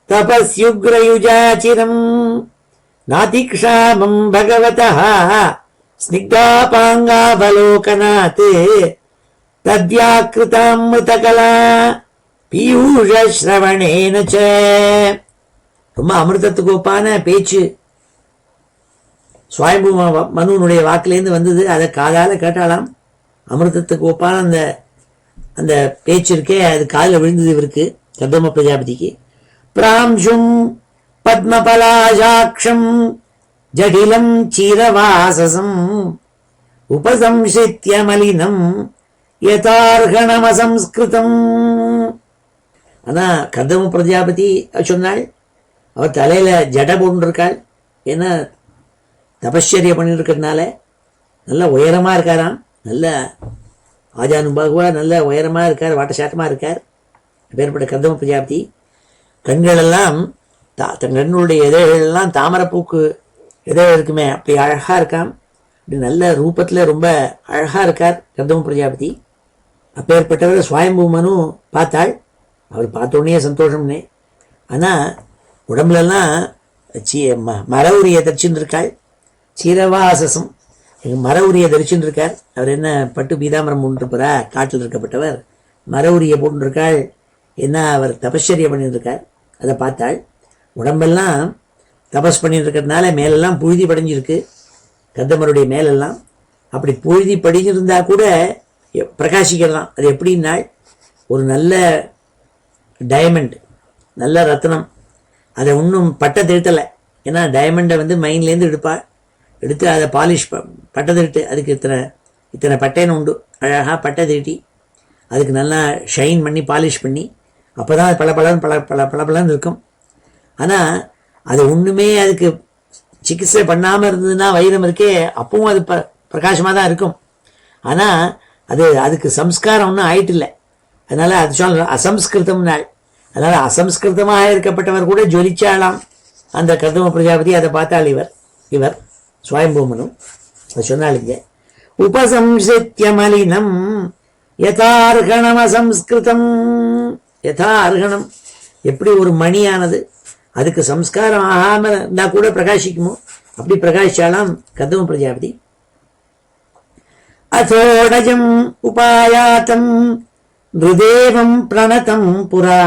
தபஸ்யுக்ரயுஜாச்சிரம் நாதிக்ஷாமம் பகவதः ஸ்னிக்தாபாங்காவலோகனாத் தத்யாகிருதாமிருதகலா பீயூஷஸ்ரவணேன ச. ரொம்ப அமிர்தத்துக்கு ஒப்பான பேச்சு சுவாயம்பூ மனுனுடைய வாக்கிலேருந்து வந்தது. அதை காதால கேட்டாலாம். அமிர்தத்துக்கு ஒப்பான அந்த அந்த பேச்சு இருக்கே அது காதில் விழுந்தது இவருக்கு கர்தம பிரஜாபதிக்கு. பிராம்சும் பத்மபலாசாட்சம் ஜடிலம் சீரவாசசம் உபசம்சித்ய மலினம் யதார்கணமசம்ஸ்கிருதம். ஆனா கர்தம பிரஜாபதி சொன்னாள். அவர் தலையில ஜட போட்டு இருக்காள். ஏன்னா தபஸ்சரிய பண்ணிட்டு இருக்கிறதுனால நல்ல உயரமா இருக்காராம். நல்ல ஆஜானுபாகுவா நல்ல உயரமா இருக்கார். வாட்டசாட்டமா இருக்கார். பேர்பட்ட கர்தம பிரஜாபதி. கண்கள் எல்லாம் தன் கண்களுடைய இதழ்கள்லாம் தாமரப்பூக்கு இதழ் இருக்குமே அப்படி அழகா இருக்காம். அப்படி நல்ல ரூபத்துல ரொம்ப அழகா இருக்கார் கர்தம பிரஜாபதி. அப்பேற்பட்டவர் சுவாயம்பூ மனு பார்த்தாள். அவர் பார்த்த உடனே சந்தோஷம்னே. ஆனா உடம்புலலாம் மர உரிய தச்சுன்னு இருக்காள். சீரவாசசம் மர உரிய தரிச்சுன்னு இருக்கார். அவர் என்ன பட்டு பீதாமரம் போட்டுருப்பாரா? காட்டில் இருக்கப்பட்டவர் மர உரிய போட்டுருக்காள். என்ன அவர் தபஸ்சரியை பண்ணிட்டு இருக்கார். அதை பார்த்தாள். உடம்பெல்லாம் தபஸ் பண்ணிட்டு இருக்கிறதுனால மேலெல்லாம் புழுதி படைஞ்சிருக்கு. கந்தமருடைய மேலெல்லாம் அப்படி புழுதி படிஞ்சிருந்தா கூட பிரகாசிக்கலாம். அது எப்படின்னாள், ஒரு நல்ல டைமண்ட், நல்ல ரத்னம், அதை இன்னும் பட்டை திருட்டலை. ஏன்னா டைமண்டை வந்து மைன்லேருந்து எடுத்து அதை பாலிஷ் பட்டை திருட்டு, அதுக்கு இத்தனை பட்டைன்னு உண்டு. அழகாக பட்டை திருட்டி அதுக்கு நல்லா ஷைன் பண்ணி பாலிஷ் பண்ணி அப்போ தான் அது பளபளன்னு இருக்கும். ஆனால் அது ஒன்றுமே அதுக்கு சிகிச்சை பண்ணாமல் இருந்ததுன்னா வைரம் இருக்கே, அப்பவும் அது பிரகாசமாக தான் இருக்கும். ஆனால் அதுக்கு சம்ஸ்காரம் ஒன்றும் ஆயிட்டு இல்லை. அதனால் அது சொல்ல அசம்ஸ்கிருதம் நாள். அதனால் அசம்ஸ்கிருதமாக இருக்கப்பட்டவர் கூட ஜொலிச்சாலாம் அந்த கர்தம பிரஜாபதி. அதை பார்த்தாள் இவர் சுவாயம்பூமனும். அதை சொன்னாலுங்க, உபசம்சித்ய மலினம் யதார்கணம் அசம்ஸ்கிருதம். யதா அர்கணம், எப்படி ஒரு மணியானது அதுக்கு சம்ஸ்காரம் ஆகாமல் இருந்தால் கூட பிரகாசிக்குமோ அப்படி பிரகாசிச்சாலாம் கர்தம பிரஜாபதி. அதோடஜம் உபாயாத்தம் நிருதேவம் பிரணதம் புரா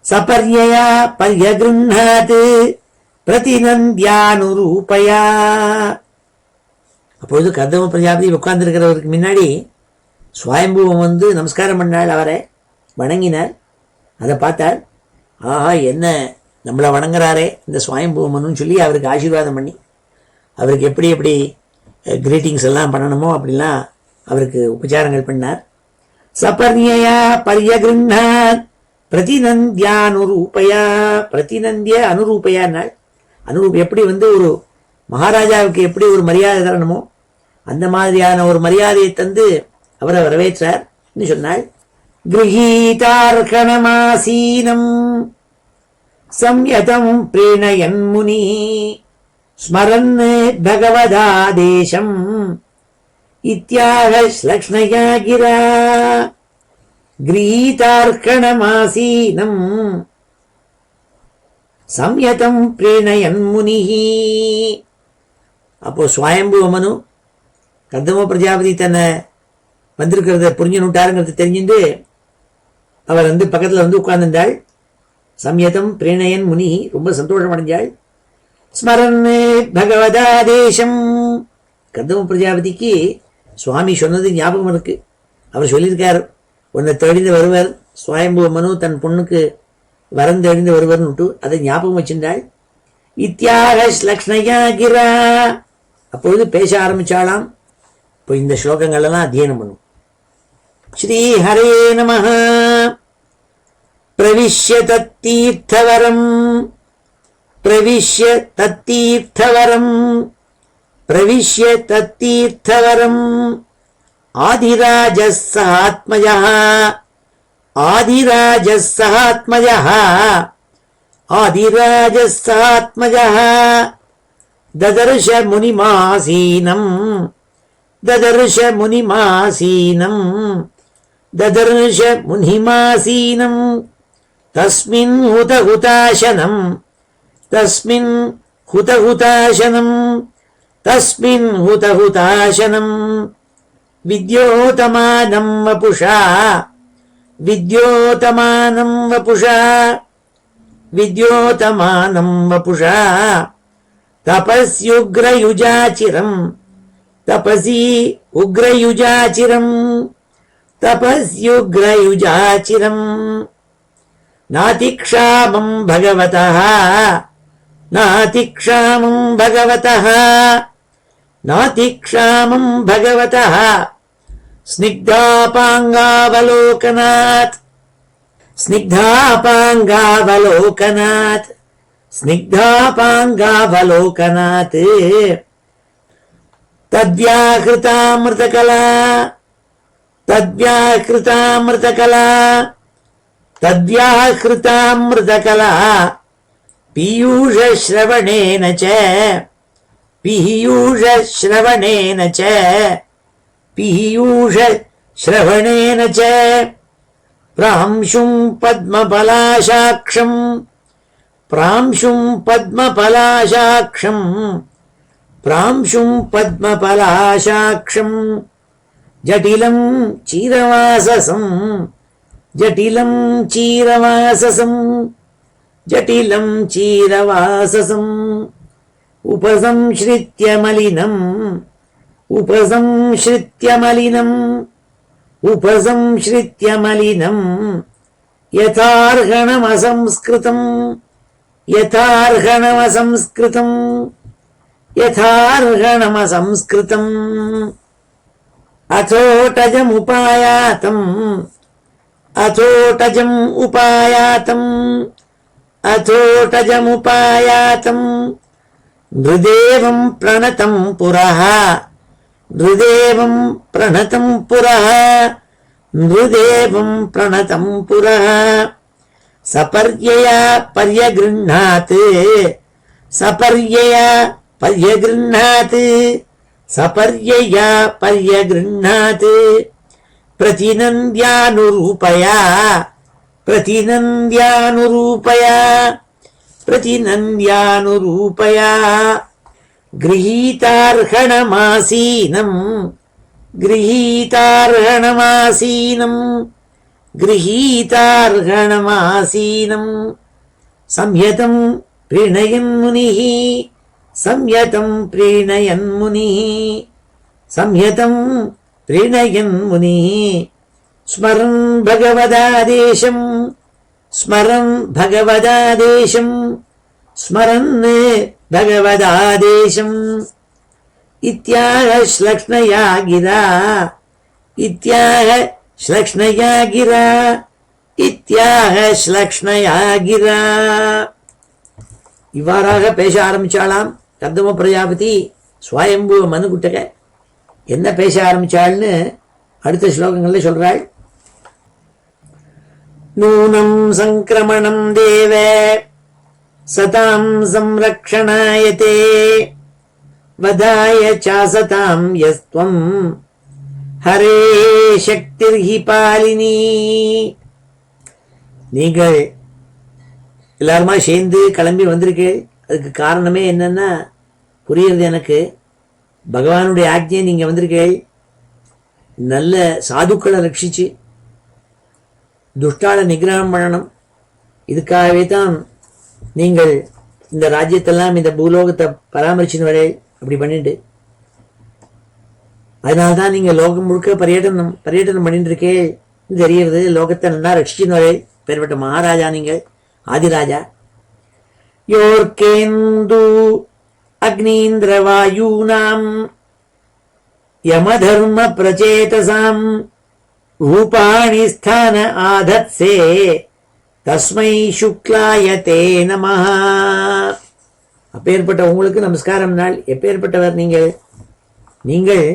சபர்யயா பர்யகிருண்ணாத் பிரதிநந்தியானுரூபயா. அப்பொழுது கர்தம பிரஜாபதி உட்கார்ந்துருக்கிறவருக்கு முன்னாடி சுவாயம்புவம் வந்து நமஸ்காரம் பண்ணாள். அவரை வணங்கினார். அதை பார்த்தார். ஆஹா, என்ன நம்மளை வணங்குறாரே இந்த சுவாயம்புவமனு சொல்லி அவருக்கு ஆசீர்வாதம் பண்ணி அவருக்கு எப்படி எப்படி கிரீட்டிங்ஸ் எல்லாம் பண்ணணுமோ அப்படிலாம் அவருக்கு உபச்சாரங்கள் பண்ணார். சபர்ணியா பர்யகிருண்ணாத் பிரதிநந்தியானுரூபயா. பிரதிநந்திய அனுரூபையானால் எப்படி வந்து ஒரு மகாராஜாவுக்கு எப்படி ஒரு மரியாதை தரணுமோ அந்த மாதிரியான ஒரு மரியாதையை தந்து அவரை வரவேற்றார் என்று சொன்னாள். கிரகீதார்கணமாசீனம் சம்யதம் பிரேணயன் முனி ஸ்மரன் பகவதாதேசம் இத்யாக ஸ்லக்ஷ்ணயா கிரா. கிரீதார்கணமாசீனம் சம்யதம் பிரேணயன் முனி. அப்போ சுவாயம்புவமனு கர்தம பிரஜாபதி தன்னை வந்திருக்கிறத புரிஞ்சுனுட்டாருங்கிறது தெரிஞ்சுட்டு அவர் வந்து பக்கத்தில் வந்து உட்கார்ந்துட்டாள். சம்யதம் பிரேணயன் முனி, ரொம்ப சந்தோஷம் அடைஞ்சாள். ஸ்மரன் பகவதாதேசம். கர்தம பிரஜாபதிக்கு சுவாமி சொன்னது ஞாபகம் இருக்கு. அவர் சொல்லியிருக்கார், உன்னை தேடிந்து வருவர் சுவாயம்புவமனு தன் பொண்ணுக்கு வரம் தேடிந்து வருவர்னுட்டு அதை ஞாபகம் வச்சிருந்தாள். இத்தியாக ஸ்லக்ஷ்ணயா கிரா. அப்பொழுது பேச ஆரம்பிச்சாலாம். இப்போ இந்த ஸ்லோகங்கள் எல்லாம் அத்தியனம் பண்ணும். ஸ்ரீ ஹரே நமஹ. பிரவிஷ்ய தத்தீர்த்தவரம் பிரவிஷ்ய தத்தீர்த்தவரம் பிரவிஷ்ய தத்தீர்த்தவரம் ஆதிராஜः சஹாத்மஜः ஆதிராஜः சஹாத்மஜः ஆதிராஜः சஹாத்மஜः ததர்ஷ முனிமாசீனம் ததர்ஷ முனிமாசீனம் ததர்ஷ முனிமாசீனம் தஸ்மின் ஹுதஹுதாசனம் தஸ்மின் ஹுதஹுதாசனம் தஸ்மின் ஹுதஹுதாசனம் வித்யோதமானம் வபுஷா வித்யோதமானம் வபுஷா வித்யோதமானம் வபுஷா தபஸ்யுக்ரயுஜாச்சிரம் தபசி உக்ரயுஜாச்சிரம் தபஸ்யுக்ரயுஜாச்சிரம் நாதிக்ஷாமம் பகவதः நாதிக்ஷாமம் பகவதः நாதிக்ஷாமம் பகவதः ஸ்னிக்தாபாங்காவலோகனாத் ஸ்னிக்தாபாங்காவலோகனாத் ஸ்னிக்தாபாங்காவலோகனாத் தத்வ்யாஹ்ருதாமிருதகலா தத்வ்யாஹ்ருதாமிருதகலா தத்வ்யாஹ்ருதாமிருதகலா பீயூஷஸ்ரவணேன ச பீயூஷஸ்ரவணேன ச பீயூஷஸ்ரவணேன ச பிராம்சும் பத்மபலாசாக்ஷம் பிராம்சும் பத்மபலாசாக்ஷம் பிராம்சும் பத்மபலாசாட்சம் ஜடிலம் சீரவாசசம் ஜடிலம் சீரவாசசம் ஜடிலம் சீரவாசசம் உபசம்ஸ்ருத்ய மலினம் உபசம்ஸ்ருத்ய மலினம் உபசம்ஸ்ருத்ய மலினம் யதார்ஹணமசம்ஸ்கிருதம் யதார்ஹணமசம்ஸ்கிருதம் யதார்ஹணமசம்ஸ்கிருதம் அதோடஜமுபாயாதம் அதோடஜம் உபாயாதம் அதோடஜமுபாயாதம் நிருதேவம் பிரணதம் புரஹ நிருதேவம் பிரணதம் புரஹ நிருதேவம் பிரணதம் புரஹ சபர்யயா பர்யகிருண்ணாத் சபர்யயா பர்யகிருண்ணாத் சபர்யயா பர்யகிருண்ணாத் பிரதிநந்த்யானுரூபயா பிரதிநந்த்யானுரூபயா பிரதிநந்த்யானுரூபயா கிரஹீதார்ஹணமாசீனம் கிரஹீதார்ஹணமாசீனம் கிரஹீதார்ஹணமாசீனம் சம்யதம் ப்ரீணயன் முனிः சம்யதம் ப்ரீணயன் முனிः சம்யதம் ப்ரீணயன் முனிः ஸ்மரன் பகவதாதேசம் ஸ்மரன் பகவதாதேசம் ஸ்மரன் பகவதாதேசம் இத்யாக ஸ்லக்ஷ்ணயா கிரா இத்யாக ஸ்லக்ஷ்ணயா கிரா இத்யாக ஸ்லக்ஷ்ணயா கிரா. இவ்வாறாக பேச ஆரம்பிச்சாலாம் கர்தம பிரஜாபதி ஸ்வயம்புவ மனுகுட்டக. என்ன பேச ஆரம்பிச்சாள்னு அடுத்த ஸ்லோகங்கள்ல சொல்றாள். நூனம் சங்கிரமணம் தேவ சதாம் சம்ரக்ஷணாயதே வதாய சாசதாம் யஸ்த்வம் ஹரே சக்திர்ஹி பாலினி. நீங்கள் எல்லாருமா சேர்ந்து கிளம்பி வந்திருக்கு. அதுக்கு காரணமே என்னன்னா புரியுறது எனக்கு. பகவானுடைய ஆக்ஞை நீங்க வந்திருக்கீள். நல்ல சாதுக்களை ரட்சிச்சு துஷ்டால நிகிரகம் பண்ணணும். இதுக்காகவே தான் நீங்கள் இந்த ராஜ்யத்தெல்லாம் இந்த பூலோகத்தை பராமரிச்சுன்னு வரே. அப்படி பண்ணிட்டு அதனால்தான் நீங்க லோகம் முழுக்க பரியட்டனம் பண்ணிட்டு இருக்கே தெரியறது. லோகத்தை நல்லா ரட்சிச்சுன்னு வரே. பேர்பட்ட மகாராஜா நீங்கள், ஆதிராஜா. யோர்கேந்து அக்னீந்திரவாயூனாம் யமதர்ம பிரச்சேதசாம் ரூபாணி ஸ்தான ஆதத்சே தஸ்மை சுக்லாயதே நமஹ. அப்பேற்பட்ட உங்களுக்கு நமஸ்காரம் நாள். எப்பேற்பட்டவர் நீங்கள்? நீங்கள்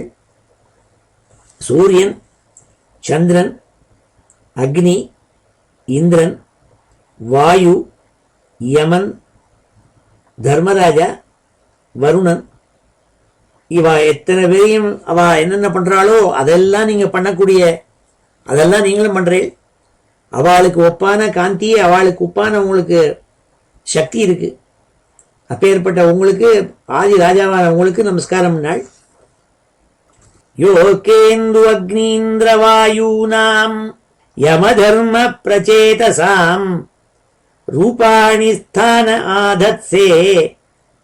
சூரியன், சந்திரன், அக்னி, இந்திரன், வாயு, யமன், தர்மராஜா, வருணன், இவா எத்தனை பேரையும் அவ என்னென்ன பண்றாளோ அதெல்லாம் நீங்க பண்ணக்கூடிய, அதெல்லாம் நீங்களும் பண்றீள். அவளுக்கு ஒப்பான காந்தி, அவளுக்கு ஒப்பான உங்களுக்கு சக்தி இருக்கு. அப்பேற்பட்ட உங்களுக்கு ஆதி ராஜாவான உங்களுக்கு நமஸ்காரம் நாள். யோகேந்து அக்னீந்திரவாயூனாம் யமதர்ம பிரச்சேதசாம் ரூபாணி ஸ்தான ஆதத்சே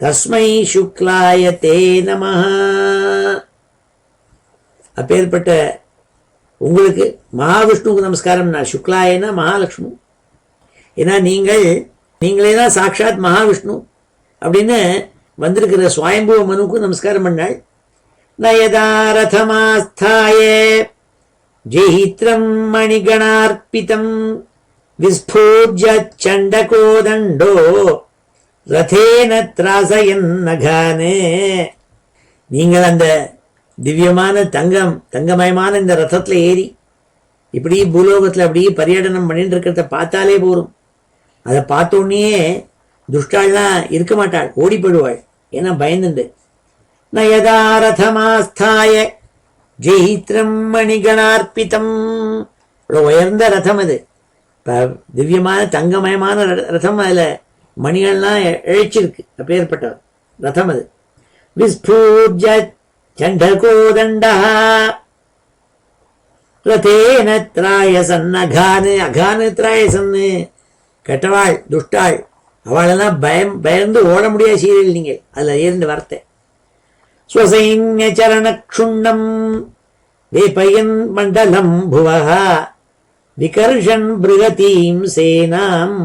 தஸ்மை சுக்லாயதே நமஹ. அப்பேற்பட்ட உங்களுக்கு மகாவிஷ்ணுவுக்கு நமஸ்காரம். நான் சுக்லாயனா மகாலட்சுமி. ஏன்னா நீங்களே தான் சாட்சாத் மகாவிஷ்ணு அப்படின்னு வந்திருக்கிற ஸ்வயம்புவ மனுவுக்கு நமஸ்காரம் பண்ணாள். நயதாரதமாஸ்தாய ஜெயித்ரம் மணிகணார்ப்பிதம் விஸ்பூஜ்ய சண்டகோதண்டோ ரதேன திராசயன் நகானே. நீங்கள் அந்த திவ்யமான தங்கமயமான இந்த ரதத்துல ஏறி இப்படி பூலோகத்துல அப்படி பரியடனம் பண்ணிட்டு இருக்கிறத பார்த்தாலே போரும். அதை பார்த்தோன்னே துஷ்டாள்லாம் இருக்க மாட்டாள், ஓடி போயிடுவாள். ஏன்னா பயந்துண்டு. நயதாரதமாஸ்தாய ஜெயித்ரம் மணிகணார்ப்பிதம். உயர்ந்த ரதம் அது. திவ்யமான தங்கமயமான ரதம். அதுல மணிகள்லாம் இழைச்சிருக்கு. அப்பேற்பட்ட ரதம் அது. விஸ்பூர்ஜ சண்டகோதண்டः ரதேன திராயசன் அகானு திராயசன்னு கெட்டவாள் துஷ்டாள் அவளெல்லாம் பயந்து ஓட முடியாத சீரியல் நீங்கள் அதுல இரண்டு வார்த்தை. ஸ்வசைன்ய சரணக்ஷுண்டம் வேபயன் மண்டலம் புவஹ விகர்ஷன் பிருகதீம் சேனாம்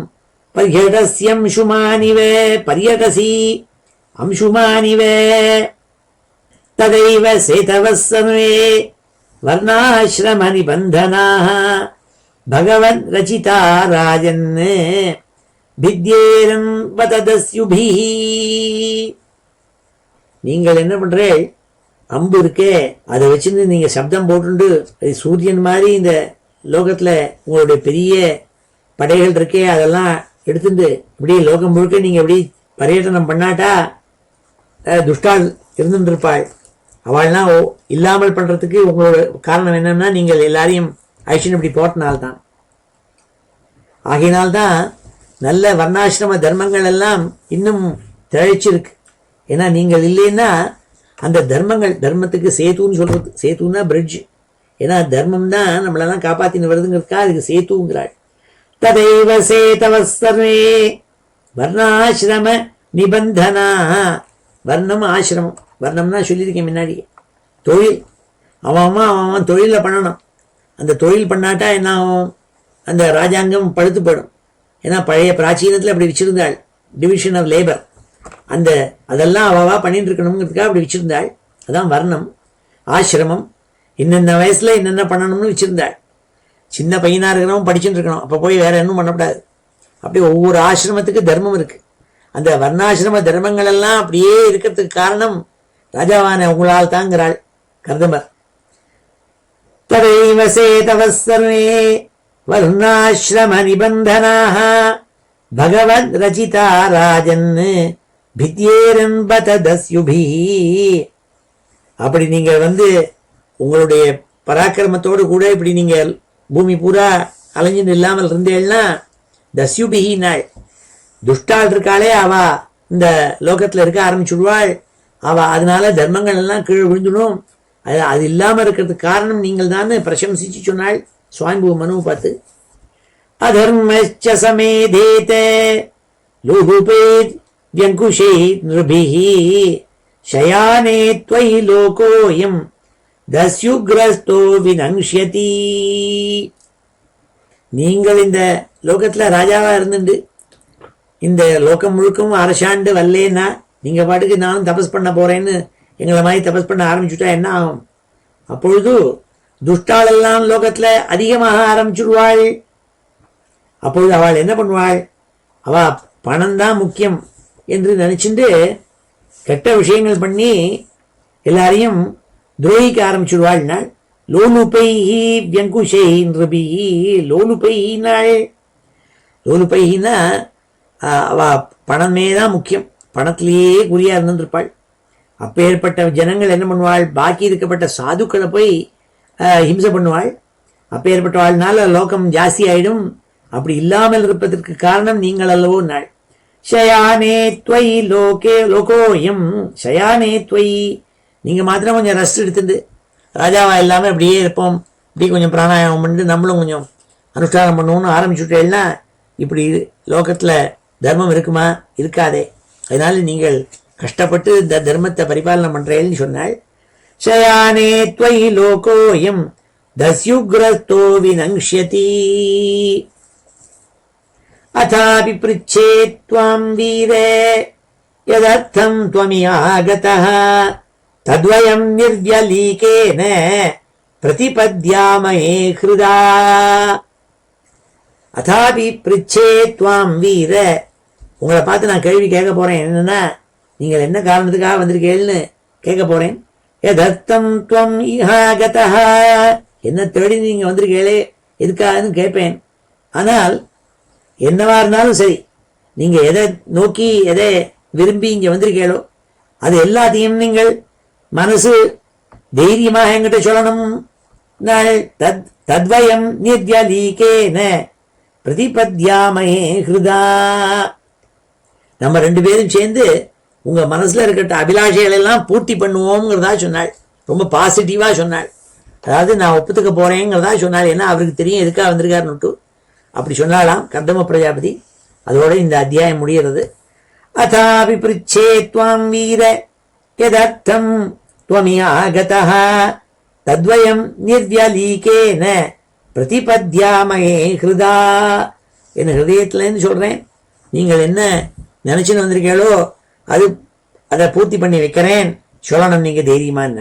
பர்யடஸ்யம்சுமானிவே பர்யடசி அம்சுமானிவே ததைவ சேதவஸ்ஸமே வர்ணாசிரம நிபந்தனாः பகவன் ரச்சிதா ராஜன் வித்யேரன் வததஸ்யுபிஹி. நீங்கள் என்ன பண்றீள், அம்பு இருக்கே அதை வச்சுன்னு நீங்க சப்தம் போட்டுண்டு அது சூரியன் மாதிரி இந்த லோகத்துல உங்களுடைய பெரிய படைகள் இருக்கே அதெல்லாம் எடுத்துட்டு இப்படி லோகம் முழுக்க நீங்க இப்படி பரியட்டனம் பண்ணாட்டா துஷ்டாள் இருந்துட்டு இருப்பாள். அவள்லாம் இல்லாமல் பண்றதுக்கு உங்களோட காரணம் என்னன்னா நீங்கள் எல்லாரையும் ஐஷன் இப்படி போட்டனால்தான். ஆகையினால்தான் நல்ல வர்ணாசிரம தர்மங்கள் எல்லாம் இன்னும் திளைச்சிருக்கு. ஏன்னா நீங்கள் இல்லைன்னா அந்த தர்மங்கள், தர்மத்துக்கு சேத்துன்னு சொல்றது, சேத்துன்னா பிரிட்ஜ். ஏன்னா தர்மம் தான் நம்மளெல்லாம் காப்பாத்தின்னு வருதுங்கிறதுக்கா அதுக்கு சேத்துங்கிறாள். ததைவ சேதவஸ்ஸர்வே வர்ணாசிரம நிபந்தனா. வர்ணம் ஆசிரமம், வர்ணம்னா சொல்லியிருக்கேன் முன்னாடி, தொழில். அவன் தொழிலில் பண்ணணும். அந்த தொழில் பண்ணாட்டா என்ன ஆகும், அந்த ராஜாங்கம் பழுத்து போயிடும். ஏன்னா பழைய பிராச்சீனத்தில் அப்படி வச்சிருந்தாள், டிவிஷன் ஆஃப் லேபர். அதெல்லாம் அவவா பண்ணிட்டு இருக்கணுங்கிறதுக்காக அப்படி வச்சிருந்தாள். அதான் வர்ணம். ஆசிரமம் இன்னென்ன வயசுல என்னென்ன பண்ணணும்னு வச்சிருந்தாள். சின்ன பையனா இருக்கிறவன் படிச்சுட்டு இருக்கணும், அப்போ போய் வேற இன்னும் பண்ணக்கூடாது. அப்படி ஒவ்வொரு ஆசிரமத்துக்கு தர்மம் இருக்கு. அந்த வர்ணாசிரம தர்மங்கள் எல்லாம் அப்படியே இருக்கிறதுக்கு காரணம் ராஜாவான உங்களால் தாங்கிறாள் கர்தமர். ததைவ சேதவஸ்ஸர்வே வர்ணாசிரம நிபந்தனாः பகவத் ரச்சிதா ராஜன் வித்யேரன் வததஸ்யுபிஹி. அப்படி நீங்கள் உங்களுடைய பராக்கிரமத்தோடு கூட இப்படி நீங்கள் பூமி பூரா அலைஞ்சின்னு இல்லாமல் இருந்தேன்னா தஸ்யுபிஹி நாள் துஷ்டாள் இருக்காளே அவ இந்த லோகத்துல இருக்க ஆரம்பிச்சுடுவாள். அவ அதனால தர்மங்கள் எல்லாம் கீழே விழுந்துடும். அது இல்லாம இருக்கிறதுக்கு காரணம் நீங்கள் தான் பிரசம்சிச்சு சொன்னாள் சுவாமிபூ மனுவை பார்த்து. அதர்மச்ச சமேதேதே லோகுபேத் வியங்குஷே நிருபிஹி ஷயானே த்வயி லோகோயம் தஸ்யுக்ரஸ்தோ வினங்ஷ்யதி. நீங்கள் இந்த லோகத்துல ராஜாவா இருந்துண்டு இந்த லோகம் முழுக்கவும் அரசாண்டு வரலேன்னா நீங்க பாட்டுக்கு நானும் தபஸ் பண்ண போறேன்னு எங்களை மாதிரி தபஸ் பண்ண ஆரம்பிச்சுட்டா என்ன ஆகும்? அப்பொழுது துஷ்டாளெல்லாம் லோகத்துல அதிகமாக ஆரம்பிச்சுடுவாள். அப்பொழுது அவள் என்ன பண்ணுவாள், அவ பணம் தான் முக்கியம் என்று நினைச்சுட்டு கெட்ட விஷயங்கள் பண்ணி எல்லாரையும் துரோகிக்க ஆரம்பிச்சுடுவாள். நாள் லோலுபைஹி வியங்குஷை நிருபிஹி. லோலுபைஹினாள், லோலுபைஹினா அவ பணமே தான் முக்கியம், பணத்திலேயே குறியா இருந்திருப்பாள். அப்பேற்பட்ட ஜனங்கள் என்ன பண்ணுவாள், பாக்கி இருக்கப்பட்ட சாதுக்களை போய் ஹிம்சை பண்ணுவாள். அப்பேற்பட்டவாள்னால லோகம் ஜாஸ்தி ஆயிடும். அப்படி இல்லாமல் இருப்பதற்கு காரணம் நீங்கள் அல்லவோ நாள். ஷயானே த்வயி லோகே லோகோயம். ஷயானே த்வயி, நீங்க மாத்திரம் கொஞ்சம் ரெஸ்ட் எடுத்துட்டு ராஜாவா இல்லாமல் அப்படியே இருப்போம், இப்படி கொஞ்சம் பிராணாயாமம் பண்ணிட்டு நம்மளும் கொஞ்சம் அனுஷ்டானம் பண்ணுவோம்னு ஆரம்பிச்சுட்டேன்னா இப்படி லோகத்துல தர்மம் இருக்குமா? இருக்காதே. அதனால நீங்கள் கஷ்டப்பட்டு இந்த தர்மத்தை பரிபாலனம் பண்றேன்னு சொன்னாள். ஷயானே த்வயி லோகோயம் தஸ்யுக்ரஸ்தோ வினங்ஷ்யதி. அதாபி ப்ருச்சேத் த்வாம் வீரே யதர்த்தம் த்வமியாகதः தத்வயம் நிர்வ்யலீகேன பிரதிபத்யாமயே ஹ்ருதா. அதாபி ப்ருச்சேத் த்வாம் வீர, உங்களை பார்த்து நான் கேள்வி கேட்க போறேன். என்னன்னா, நீங்கள் என்ன காரணத்துக்காக வந்திருக்கீங்கன்னு கேட்க போறேன். எதர்த்தம் த்வம் இஹாகதஹ, என்ன தேடி நீங்க வந்திருக்கீங்களே எதுக்காகன்னு கேட்பேன். ஆனால் என்னவா இருந்தாலும் சரி, நீங்க எதை நோக்கி எதை விரும்பி இங்க வந்திருக்கீங்களோ அது எல்லாத்தையும் நீங்கள் மனசு தைரியமாக என்கிட்ட சொல்லணும். தத்வயம் நிர்வ்யலீகேன பிரதிபத்யாமயே ஹிருதா. நம்ம ரெண்டு பேரும் சேர்ந்து உங்கள் மனசில் இருக்கிற அபிலாஷைகள் எல்லாம் பூர்த்தி பண்ணுவோங்கிறதா சொன்னாள். ரொம்ப பாசிட்டிவாக சொன்னாள். அதாவது நான் ஒப்புத்துக்க போகிறேங்கிறதா சொன்னாள். ஏன்னா அவருக்கு தெரியும் எதுக்காக வந்திருக்காருன்னுட்டு. அப்படி சொன்னாலாம் கர்தம பிரஜாபதி. அதோட இந்த அத்தியாயம் முடிகிறது. அதாபி பிருச்சே த்வாம் வீர யதர்த்தம் த்வமியாகதஹ தத்வயம் நிர்வ்யலீகேன பிரதிபத்யாமயே ஹிருதா. என் ஹிருதயத்திலேருந்து சொல்கிறேன், நீங்கள் என்ன நினச்சின்னு வந்திருக்கீங்களோ அதை பூர்த்தி பண்ணி வைக்கிறேன், சொல்லணும் நீங்கள் தைரியமான.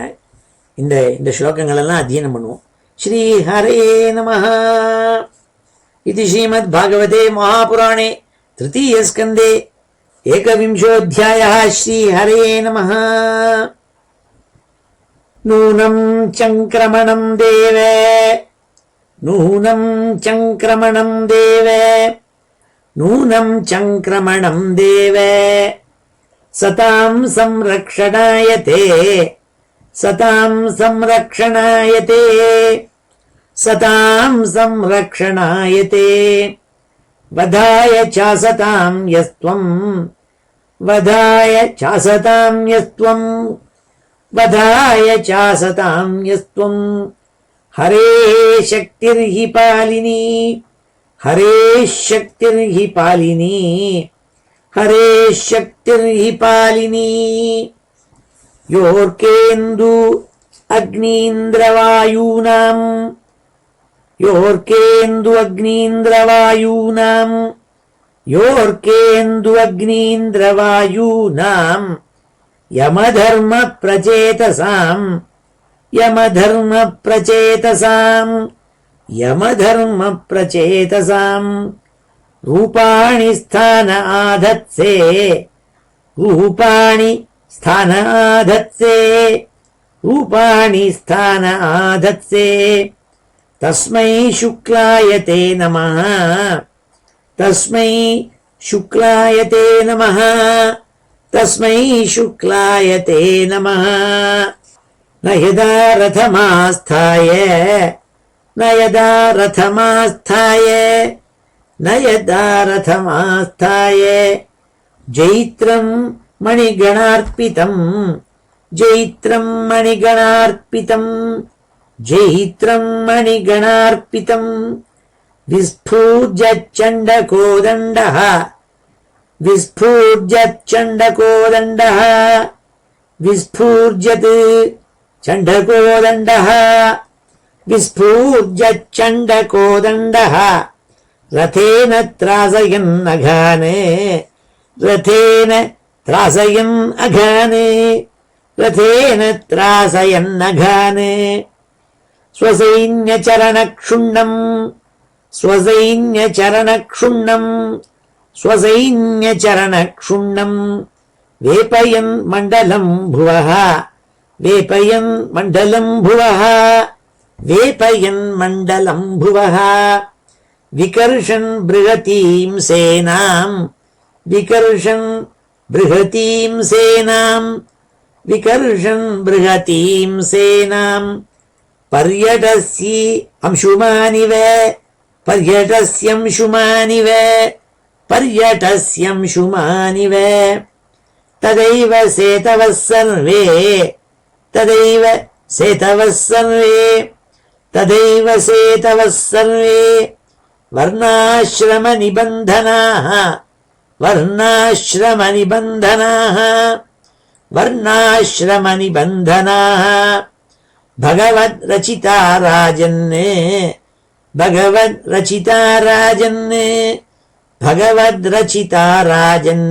இந்த ஸ்லோகங்கள் எல்லாம் அத்தியனம் பண்ணுவோம். ஸ்ரீ ஹரே நமஹ. இது ஸ்ரீமத் பாகவதே மகாபுராணே திருத்தீய ஸ்கந்தே ஏகவிம்சோऽध्यायः. ஸ்ரீ ஹரே நமஹ. நூனம் சங்கிரமணம் தேவ நூனம் சங்கிரமணம் தேவ நூனம் சங்கிரமணம் தேவ சதாம் சம்ரக்ஷணாயதே சதாம் சம்ரக்ஷணாயதே சதாம் சம்ரக்ஷணாயதே வதாய சாசதாம் யஸ்த்வம் வதாய சாசதாம் யஸ்த்வம் வதாய சாசதாம் யஸ்த்வம் ஹரே சக்திர்ஹி பாலினி ஹரே சக்திர்ஹி பாலினி ஹரே சக்திர்ஹி பாலினி. யோர்கேந்து அக்னீந்திரவாயூனாம் யோர்கேந்து அக்னீந்திரவாயூனாம் யோர்கேந்து அக்னீந்திரவாயூனாம் யமதர்ம பிரச்சேதசாம் யமதர்ம பிரச்சேதசாம் யமதர்ம பிரச்சேதசாம் ரூபாணி ஸ்தான ஆதத்சே ரூபாணி ஸ்தான ஆதத்சே ரூபாணி ஸ்தான ஆதத்சே தஸ்மை சுக்லாயதே நமः தஸ்மை சுக்லாயதே நமः தஸ்மை சுக்லாயதே நமः. ந யதா ரதமாஸ்தாய ந யதா ரதமாஸ்தாய ந யதா ரதமாஸ்தாய ஜைத்ரம் மணிகணார்ப்பிதம் ஜைத்ரம் மணிகணார்ப்பிதம் ஜைத்ரம் மணிகணார்ப்பிதம் விஸ்ஃபூர்ஜச்சண்டகோதண்டः விஸ்ஃபூர்ஜச்சண்டகோதண்டः விஸ்ஃபூர்ஜத் சண்டகோதண்டः விஸ்ஃபூர்ஜச்சண்டகோதண்டः ரதேன த்ராசயன் அகானே ரதேன த்ராசயன் அகானே ரதேன த்ராசயன் அகானே ஸ்வசைன்யசரணக்ஷுண்டம் ஸ்வசைன்யசரணக்ஷுண்டம் ஸ்வசைன்யசரணக்ஷுண்டம் வேபயன் மண்டலம் புவः வேபயன் மண்டலம் புவः வேபயன் மண்டலம் புவः விகர்ஷன் பிருகதீம் சேனாம் விகர்ஷன் பிருகதீம் சேனாம் விகர்ஷன் பிருகதீம் சேனாம் பர்யடஸ்யி அம்சுமானிவ பர்யடஸ்யம்சுமானிவ பர்யடஸ்யம்சுமானிவ ததைவ சேதவः சர்வே ததைவ சேதவः சர்வே ததைவ சேதவः சர்வே வர்ணாஶ்ரம நிபந்தனாः வர்ணாஶ்ரம நிபந்தனாः வர்ணாஶ்ரம நிபந்தனாः பகவத் ரசிதா ராஜன் பகவத் ரசிதா ராஜன் பகவத் ரசிதா ராஜன்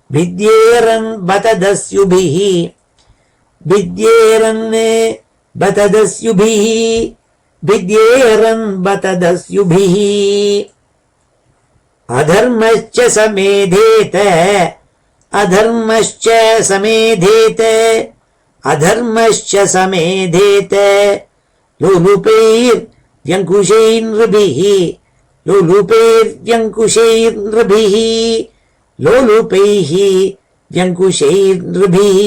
வித்யேரன் பததஸ்யுபிः வித்யேரன் பததஸ்யுபிः வித்யேரன் பததஸ்யுபிः அதர்மஸ்ச சமேதேத அதர்மஸ்ச சமேதேத அதர்மஸ்ச சமேதேத லோலுபைர் வ்யங்குஷைர்நృபிः லோலுபைர் வ்யங்குஷைர்நృபிः லோலுபைः வ்யங்குஷைர்நృபிः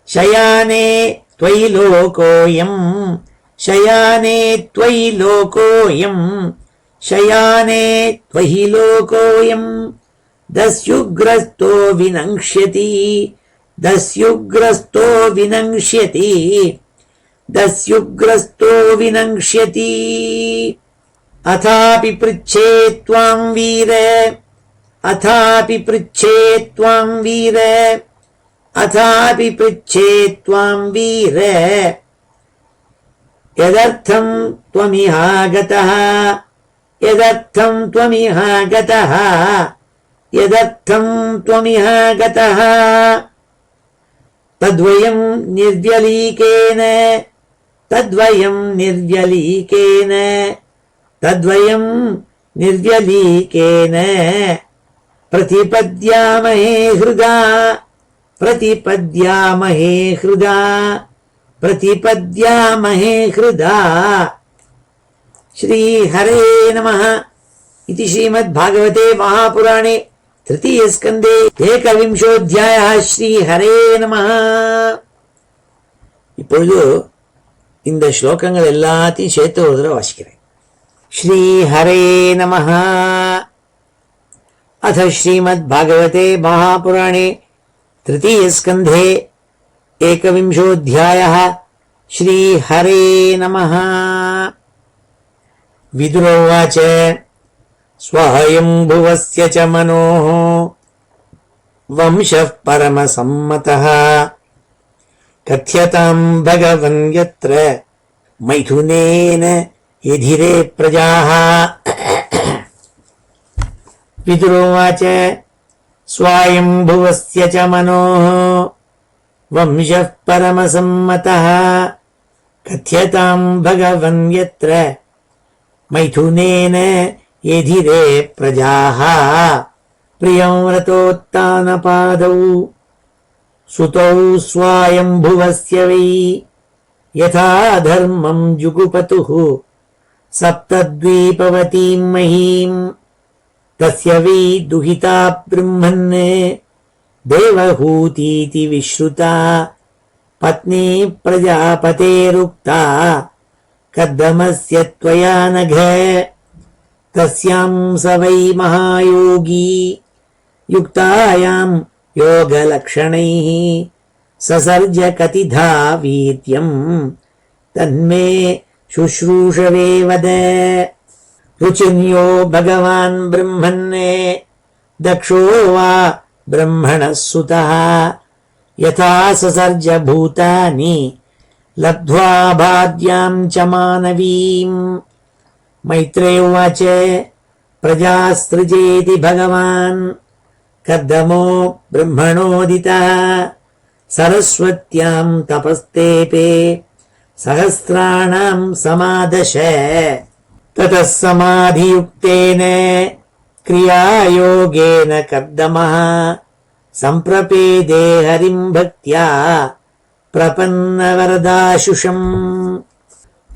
शयाने त्वयि लोकोऽयं शयाने त्वयि लोकोऽयं शयाने त्वयि लोकोऽयं दस्युग्रस्तो विनङ्क्ष्यति दस्युग्रस्तो विनङ्क्ष्यति दस्युग्रस्तो विनङ्क्ष्यति अथापि पृच्छे त्वां वीर अथापि पृच्छे त्वां वीर अथापि पृच्छे त्वां वीर यदर्थं त्वमिहागतः यदर्थं त्वमिहागतः यदर्थं त्वमिहागतः तद्वयं निर्व्यलीकेन तद्वयं निर्व्यलीकेन तद्वयं निर्व्यलीकेन प्रतिपद्यामहे हृदा प्रतिपद्यामहे हृदा प्रतिपद्यामहे हृदा। श्रीहरे नमः इति श्रीमद्भागवते महापुराणे तृतीयस्कन्धे एकविंशोऽध्यायः श्रीहरे நமः. இப்பொழுது இந்த ஸ்லோகங்கள் எல்லாத்தையும் சேர்த்து ஒரு தடவை வாசிக்கிறேன். श्रीहरे नमः. अथ श्रीमद्भागवते महापुराणे तृतीयस्कन्धे एकविंशोऽध्यायः श्रीहरे नमः. विदुरोवाच स्वयंभुवस्य च मनोः वंशः परमसम्मतः कथ्यतां भगवन् यत्र मैथुनेन यधिरे प्रजाः. विदुरोवाच स्वयंभुवस्य च मनोः वंशः परमसम्मतः कथ्यतां भगवन् यत्र मैथुनेन यधिरे प्रजाः. प्रियं व्रतोत्तानपादौ सुतौ स्वयंभुवस्य वै यथा धर्मं जुगुपतुः सप्तद्वीपवतीं महीम् तस्य वै दुहिता ब्रह्मन् देवहूतीति विश्रुता पत्नी प्रजापतेरुक्ता कद्दमस्य त्वया नघ. तस्यां स वै महायोगी युक्तायां योगलक्षणैः ससर्ज कतिधा वीर्यम् तन्मे शुश्रूषवे वद. रुचिन्यो भगवान् ब्रह्मन् दक्षो वा ब्रह्मणः सुतः यथा ससर्ज भूतानि लब्ध्वा भार्यां च मानवीम्. मैत्रेय उवाच प्रजासृजेति भगवान् कद्दमो ब्रह्मणोदितः सरस्वत्यां तपस्तेपे सहस्राणां समादश. ततः समाधियुक्तेन क्रियायोगेन कर्दमः सम्प्रपेदे हरिं भक्त्या प्रपन्नवरदाशुषम्.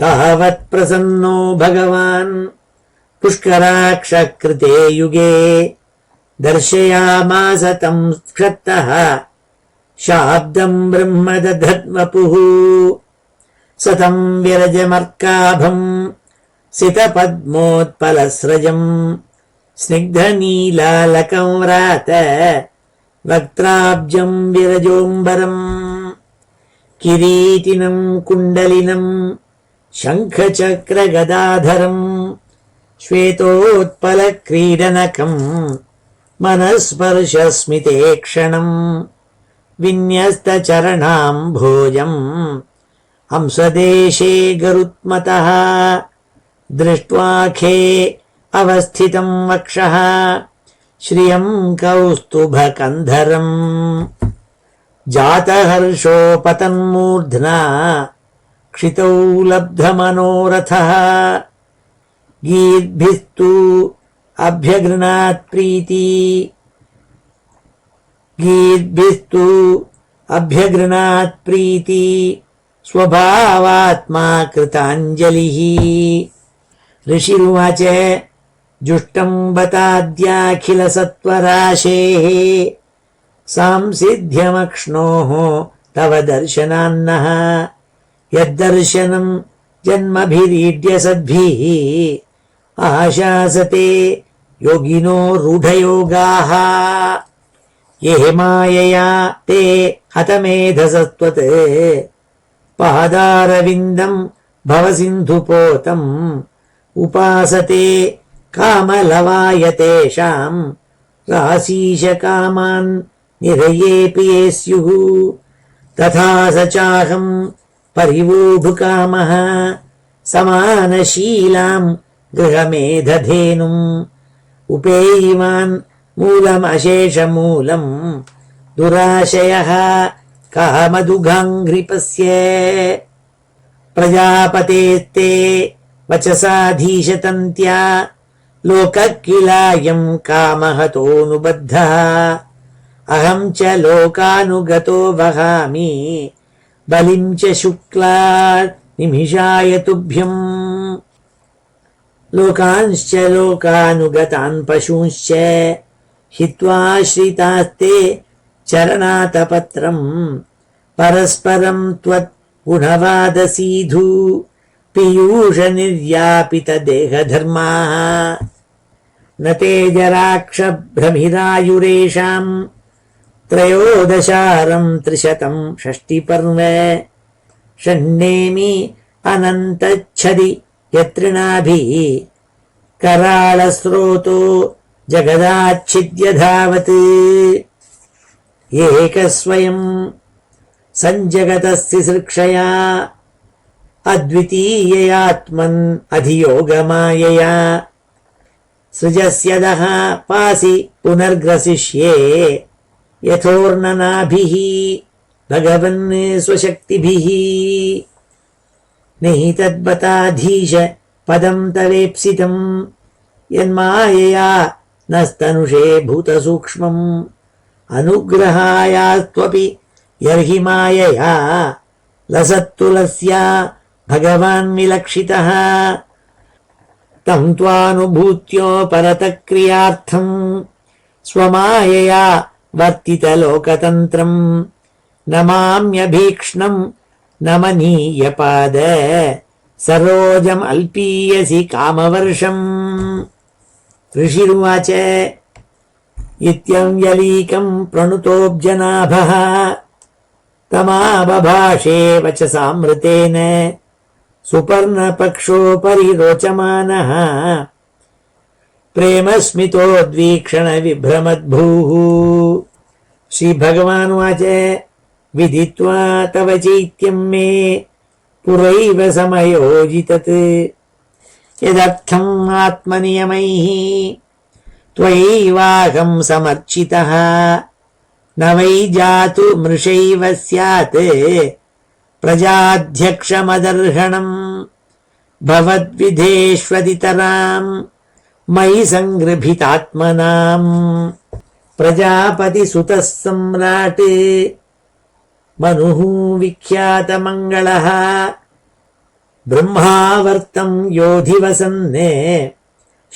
तावत् प्रसन्नो भगवान् पुष्कराक्षकृते युगे दर्शयामास तं क्षत्तः शाब्दं ब्रह्म दधद्वपुः. सतं विरजमर्काभम् सितपद्मोत्पलस्रजम् स्निग्धनीलालकं व्रात वक्त्राब्जं विरजोऽम्बरम्. किरीटिनं कुण्डलिनं शङ्खचक्रगदाधरम् श्वेतोत्पलक्रीडनकम् मनस्पर्शस्मितेक्षणम् विन्यस्तचरणाम्भोजम् हंसदेशे गरुत्मतः दृष्ट्वाखे अवस्थितं वक्षः श्रियं कौस्तुभकन्धरम्. जातहर्षोपतन्मूर्ध्ना क्षितौ लब्धमनोरथः गीर्भिस्तु अभ्यगृणात् प्रीति स्वभावात्मा कृताञ्जलिः. ऋषिरुवाच जुष्टं बताद्याखिलसत्त्वराशेः सांसिध्यमक्ष्णोः तव दर्शनान्नः. यद्दर्शनं जन्मभिरीड्य सद्भिः आशासते योगिनो रूढयोगाः ये मायया ते हतमेधसस्त्वत् पादारविन्दम् भवसिन्धुपोतम् उपासते कामलवाय तेषाम् राशीशकामान् निरयेऽपि ये स्युः तथा स चाहम् परिवोढुकामः समानशीलाम् गृहमेधधेनुम् उपेयिमान् मूलमशेषमूलम् दुराशयः कामदुघाङ्घ्रिपस्य प्रजापतेस्ते वचसाधीशतन्त्या लोकः किलायम् कामहतोऽनुबद्धः अहम् च लोकानुगतो वहामि बलिम् च शुक्लात् निमिषाय तुभ्यम् लोकांश्च लोकानुगतान् पशूंश्च हित्वाश्रितास्ते चरणातपत्रम् परस्परम् त्वत् गुणवादसीधु पीयूष निर्यापित देहधर्माः न ते जराक्षभ्रमिरायुरेषाम् त्रयोदशारम् 300 षष्टिपर्व षण्णेमि अनन्तच्छदि यत्रिणाभिः कराळस्रोतो जगदाच्छिद्य धावत् एकस्वयम् सञ्जगतस्य सृक्षया अद्वितीययात्मन् अधियोगमायया सृजस्यदः पासि पुनर्ग्रसिष्ये यथोर्णनाभिः भगवन् स्वशक्तिभिः निहितद्बताधीश पदम् तवेप्सितम् यन्मायया नस्तनुषे भूतसूक्ष्मम् अनुग्रहायास्त्वपि यर्हि मायया लसत्तुलस्या भगवान् विलक्षितः तम् त्वानुभूत्योपरतक्रियार्थम् स्वमायया वर्तितलोकतन्त्रम् नमाम्यभीक्ष्णम् नमनीयपाद सरोजमल्पीयसि कामवर्षम् ऋषिरुवाच इत्यंयलीकम् प्रणुतोऽब्जनाभः तमाबभाषे वचसामृतेन सुपर्णपक्षोपरि रोचमानः प्रेमस्मितोद्वीक्षण विभ्रमद्भूः श्रीभगवानुवाच विदित्वा तव चैत्यम् मे पुरैव समयोजितत् यदर्थम् आत्मनियमैः त्वयैवाहम् समर्चितः न वै जातु मृषैव स्यात् प्रजाध्यक्षमदर्हणम् भवद्विधेष्वदितराम् मयि सङ्गृभीतात्मनाम् प्रजापतिसुतः सम्राट् मनुः विख्यातमङ्गलः ब्रह्मावर्तम् योधिवसन्ने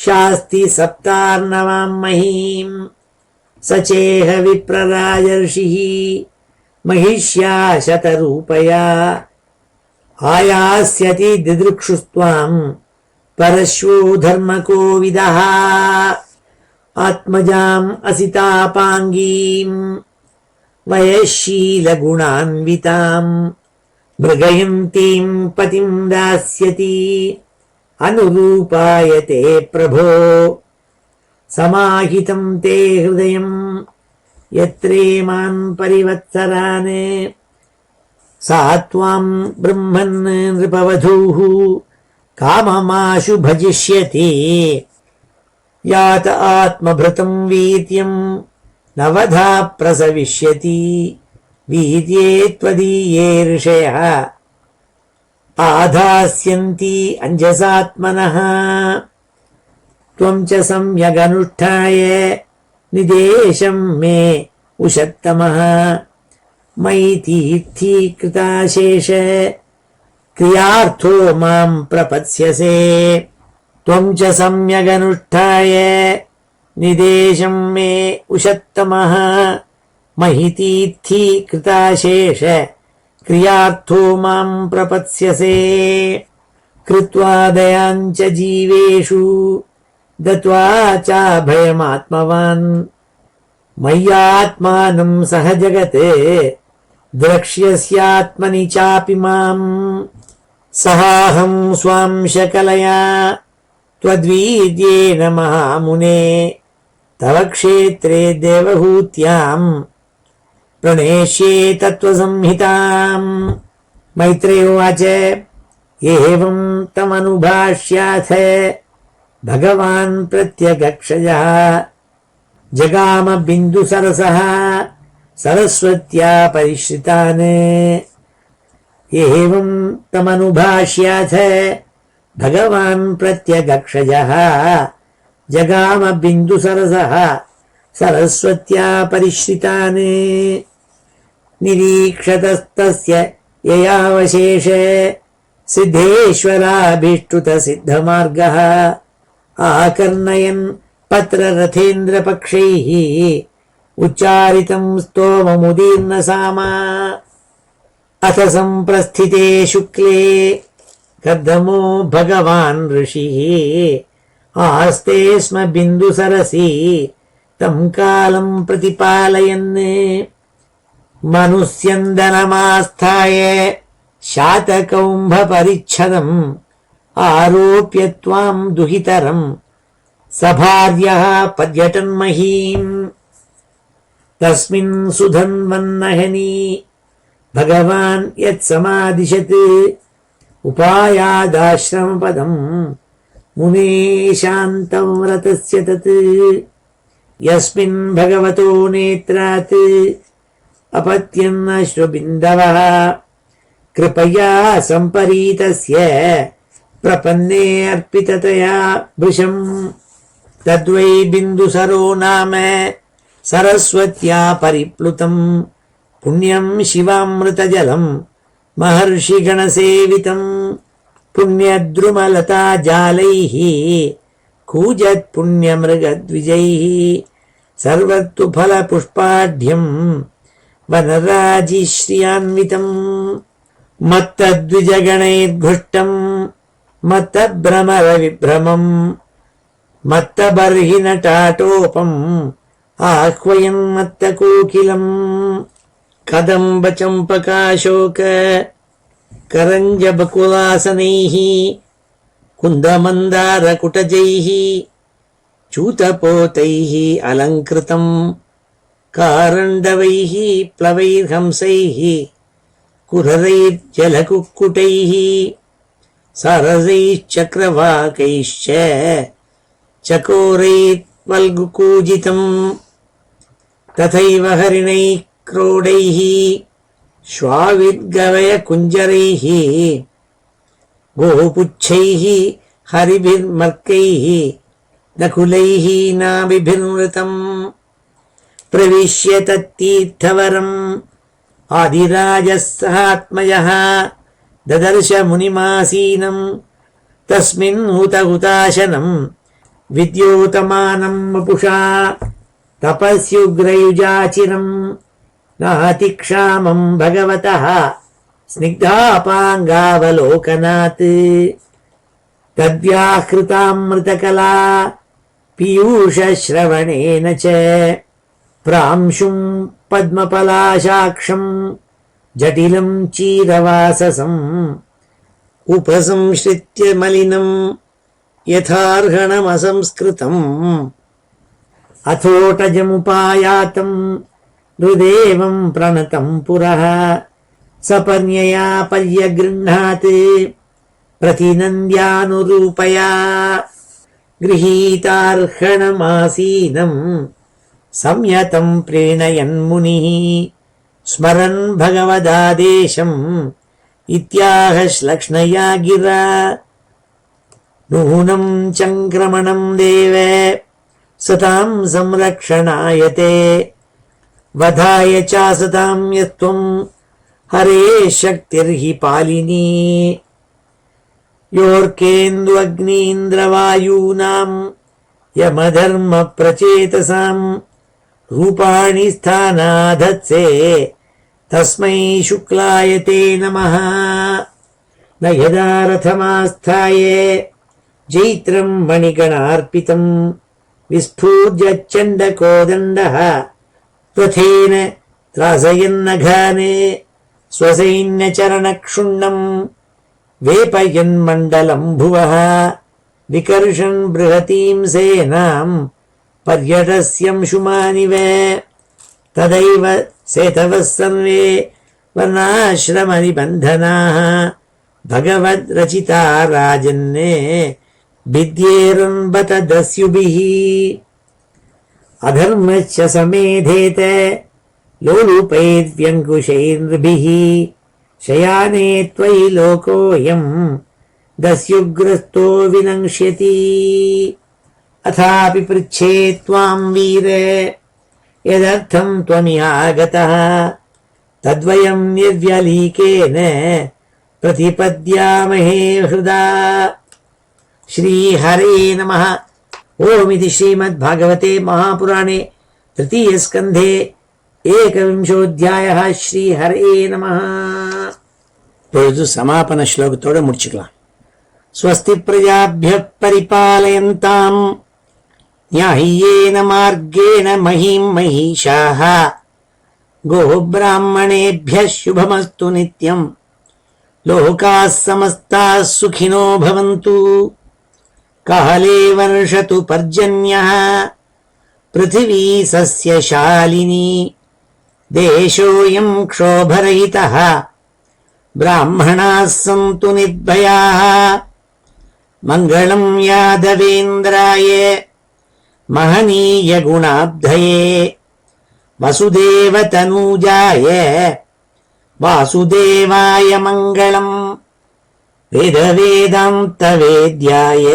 शास्ति सप्तार्णवाम् महीम् सचेह विप्रराजर्षिः महिष्या शतरूपया आयास्यति दिदृक्षुस्त्वाम् परश्वो धर्मकोविदः आत्मजाम् असितापाङ्गीम् वयःशीलगुणान्विताम् मृगयन्तीम् पतिम् दास्यति अनुरूपाय ते प्रभो समाहितम् ते हृदयम् यत्रेमान् परिवत्सरान् सा त्वाम् ब्रह्मन् नृपवधूः काममाशु भजिष्यति यात आत्मभृतम् वीर्यम् नवधा प्रसविष्यति वीर्ये त्वदीये ऋषयः आधास्यन्ति अञ्जसात्मनः त्वम् च सम्यगनुष्ठाय निदेशम् मे उषत्तमः मयि तीर्थीकृताशेष क्रियार्थो माम् प्रपत्स्यसे त्वम् च सम्यगनुष्ठाय निदेशम् मे उषत्तमः मयि तीर्थीकृताशेष क्रियार्थो माम् प्रपत्स्यसे कृत्वा दयाम् च जीवेषु दत्वा चाभयमात्मवान् मय्यात्मानं सह जगते द्रक्ष्यस्यात्मनि चापि माम् सहाहं स्वांशकलया त्वद्वीर्येण महामुने तव क्षेत्रे देवहूत्याम् प्रणेष्ये तत्त्वसंहिताम्। मैत्रेय उवाच एवं तमनुभाष्याथ भगवान् प्रत्यगक्षयः जगाम बिन्दुसरसः सरस्वत्या परिश्रितान्। एवं तमनुभाष्याथ भगवान् प्रत्यगक्षयः जगाम बिन्दुसरसः सरस्वत्या परिश्रितान्। निरीक्षतस्तस्य ययावशेष सिद्धेश्वराभिष्टुतसिद्धमार्गः आकर्णयन् पत्ररथेन्द्रपक्षैः उच्चारितं स्तोममुदीर्णसामा। अथ सम्प्रस्थिते शुक्ले कर्दमो भगवान् ऋषिः आस्ते स्म बिन्दुसरसि तं कालं प्रतिपालयन्। मनुस्यन्दनमास्थाय शातकौम्भपरिच्छदम् आरोप्य त्वां दुहितरम् सभार्यः पर्यटन्महीम्। तस्मिन् सुधन्वन्नहनी भगवान् यत्समादिशत् उपायादाश्रमपदम् मुने शान्तं व्रतस्य तत्। यस्मिन् भगवतो नेत्रात् अपत्यन्नश्रुबिन्दवः कृपया सम्परीतस्य प्रपन्ने अर्पिततया भृशम्। तद्वै बिन्दुसरो नाम सरस्वत्या परिप्लुतम् पुण्यं शिवामृतजलम् महर्षिगणसेवितम्। पुण्यद्रुमलता जालैः कूजत् पुण्यमृगद्विजैः सर्वतु फलपुष्पाढ्यम् वनराजिश्रियान्वितम्। मत्तद्विजगणैर्घुष्टम् मत्तभ्रमरविभ्रमम् मत्तबर्हिनटाटोपम् आह्वयन् मत्तकोकिलम्। कदम्बचम्पकाशोक करञ्जबकुलासनैः कुन्दमन्दारकुटजैः चूतपोतैः अलङ्कृतम् कारण्डवैः प्लवैर्हंसैः कुररैर्जलकुक्कुटैः सरसैश्चक्रवाकैश्च चकोरैर्वल्गुकूजितम्। तथैव हरिणैः क्रोडैः श्वाविर्गवयकुञ्जरैः गोपुच्छैः हरिभिर्मर्कैः नकुलैः नाभिभिर्नृतम्। प्रविश्य तत्तीर्थवरम् आदिराजः सहात्मजः ददर्श मुनिमासीनम् तस्मिन् हुतहुताशनम् विद्योतमानम् वपुषा तपस्युग्रयुजाचिरम् नातिक्षामम् भगवतः स्निग्धापाङ्गावलोकनात्। तद्व्याहृतामृतकला पीयूषश्रवणेन च प्रांशुम् पद्मपलाशाक्षम् जटिलम् चीरवाससम् उपसंश्रित्य मलिनम् यथार्हणमसंस्कृतम्। अथोटजमुपायातम् हृदेवम् प्रणतम् पुरः सपर्यया पर्यगृह्णात् प्रतिनन्द्यानुरूपया गृहीतार्हणमासीनम् संयतम् प्रीणयन् मुनिः स्मरन् भगवदादेशम् इत्याह श्लक्ष्णया गिरा। नूनम् चङ्क्रमणम् देव सताम् संरक्षणायते वधाय चासताम् यत्त्वम् हरे शक्तिर्हि पालिनी। योर्केन्दुग्नीन्द्रवायूनाम् यमधर्म प्रचेतसाम् रूपाणि स्थानाधत्से तस्मै शुक्लाय ते नमः। न यदा रथमास्थाय जैत्रं मणिगणार्पितं विस्फूर्य चण्डकोदण्डः रथेन त्रासयन्नघाने स्वसैन्यचरणक्षुण्णं वेपयन्मण्डलं भुवः विकर्षन् बृहतीं सेनां पर्यटस्यंशुमानिव तदैव सेतवः सर्वे वर्णाश्रमनिबन्धनाः भगवद्रचिता राजन्ने भिद्येरन्बत दस्युभिः अधर्मश्च समेधेत लोलुपैर्व्यङ्कुशैर्नृभिः शयाने त्वयि लोकोऽयं दस्युग्रस्तो विनङ्क्ष्यति अथापि पृच्छे त्वां वीर यदर्थं त्वमिहागतः तद्वयं निर्व्यलीकेन प्रतिपद्यामहे हृदा। श्रीहरे नमः। ओमिति श्रीमद्भागवते महापुराणे तृतीयस्कन्धे 21ோऽध्यायः श्रीहरे नमः। இப்பொழுது சமாபன ஸ்லோகத்தோட முடிச்சுக்கலாம். ஸ்வஸ்தி பிரஜாभ्यः परिपालयन्ताम् न्याय्येन मार्गेण महीं महिषाः गोब्राह्मणेभ्यः शुभमस्तु नित्यम् लोकाः समस्ताः सुखिनो भवन्तु काले वर्षतु पर्जन्यः पृथिवी सस्यशालिनी देशोऽयं क्षोभरहितः ब्राह्मणाः सन्तु निर्भयाः मङ्गलं यादवेन्द्राय महनीय गुणाब्धये वसुदेवतनूजाय वासुदेवाय मङ्गलम् वेदवेदान्तवेद्याय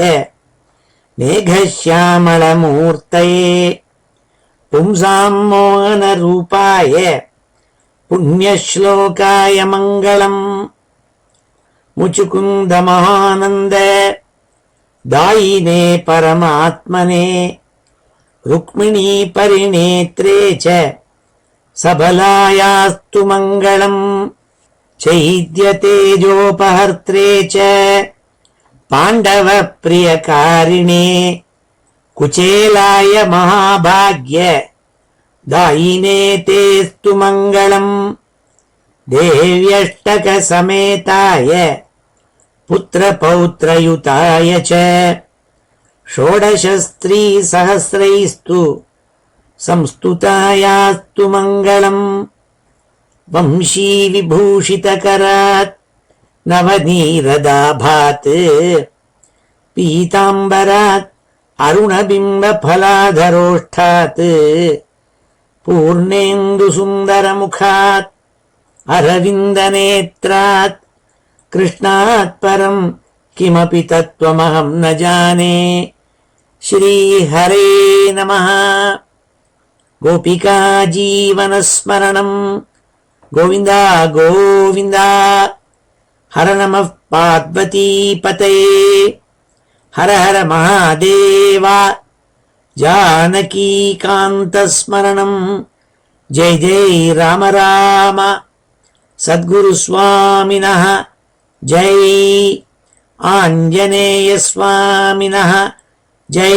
मेघश्यामलमूर्तये पुंसां मोहनरूपाय पुण्यश्लोकाय मङ्गलम् मुचुकुन्दमहानन्द दायिने परमात्मने रुक्मिणी परिणेत्रे च सबलायास्तु मङ्गलम् चैद्यतेजोपहर्त्रे च पाण्डवप्रियकारिणे कुचेलाय महाभाग्य दायिने तेस्तु मङ्गलम् देव्यष्टकसमेताय पुत्रपौत्रयुताय च षोडशस्त्रीसहस्रैस्तु संस्तुतायास्तु मङ्गलम् वंशीविभूषितकरात् नवनीरदाभात् पीताम्बरात् अरुणबिम्बफलाधरोष्ठात् पूर्णेन्दुसुन्दरमुखात् अरविन्दनेत्रात् कृष्णात् परं किमपि तत्त्वमहं न जाने। श्रीहरे नमः। गोपिका जीवनस्मरणं गोविन्द गोविन्द। हर नमः पार्वतीपतये। हर हर महादेव। जानकीकान्तस्मरणं जय जय राम राम। सद्गुरुस्वामिनः जय। आञ्जनेयस्वामिनः जय।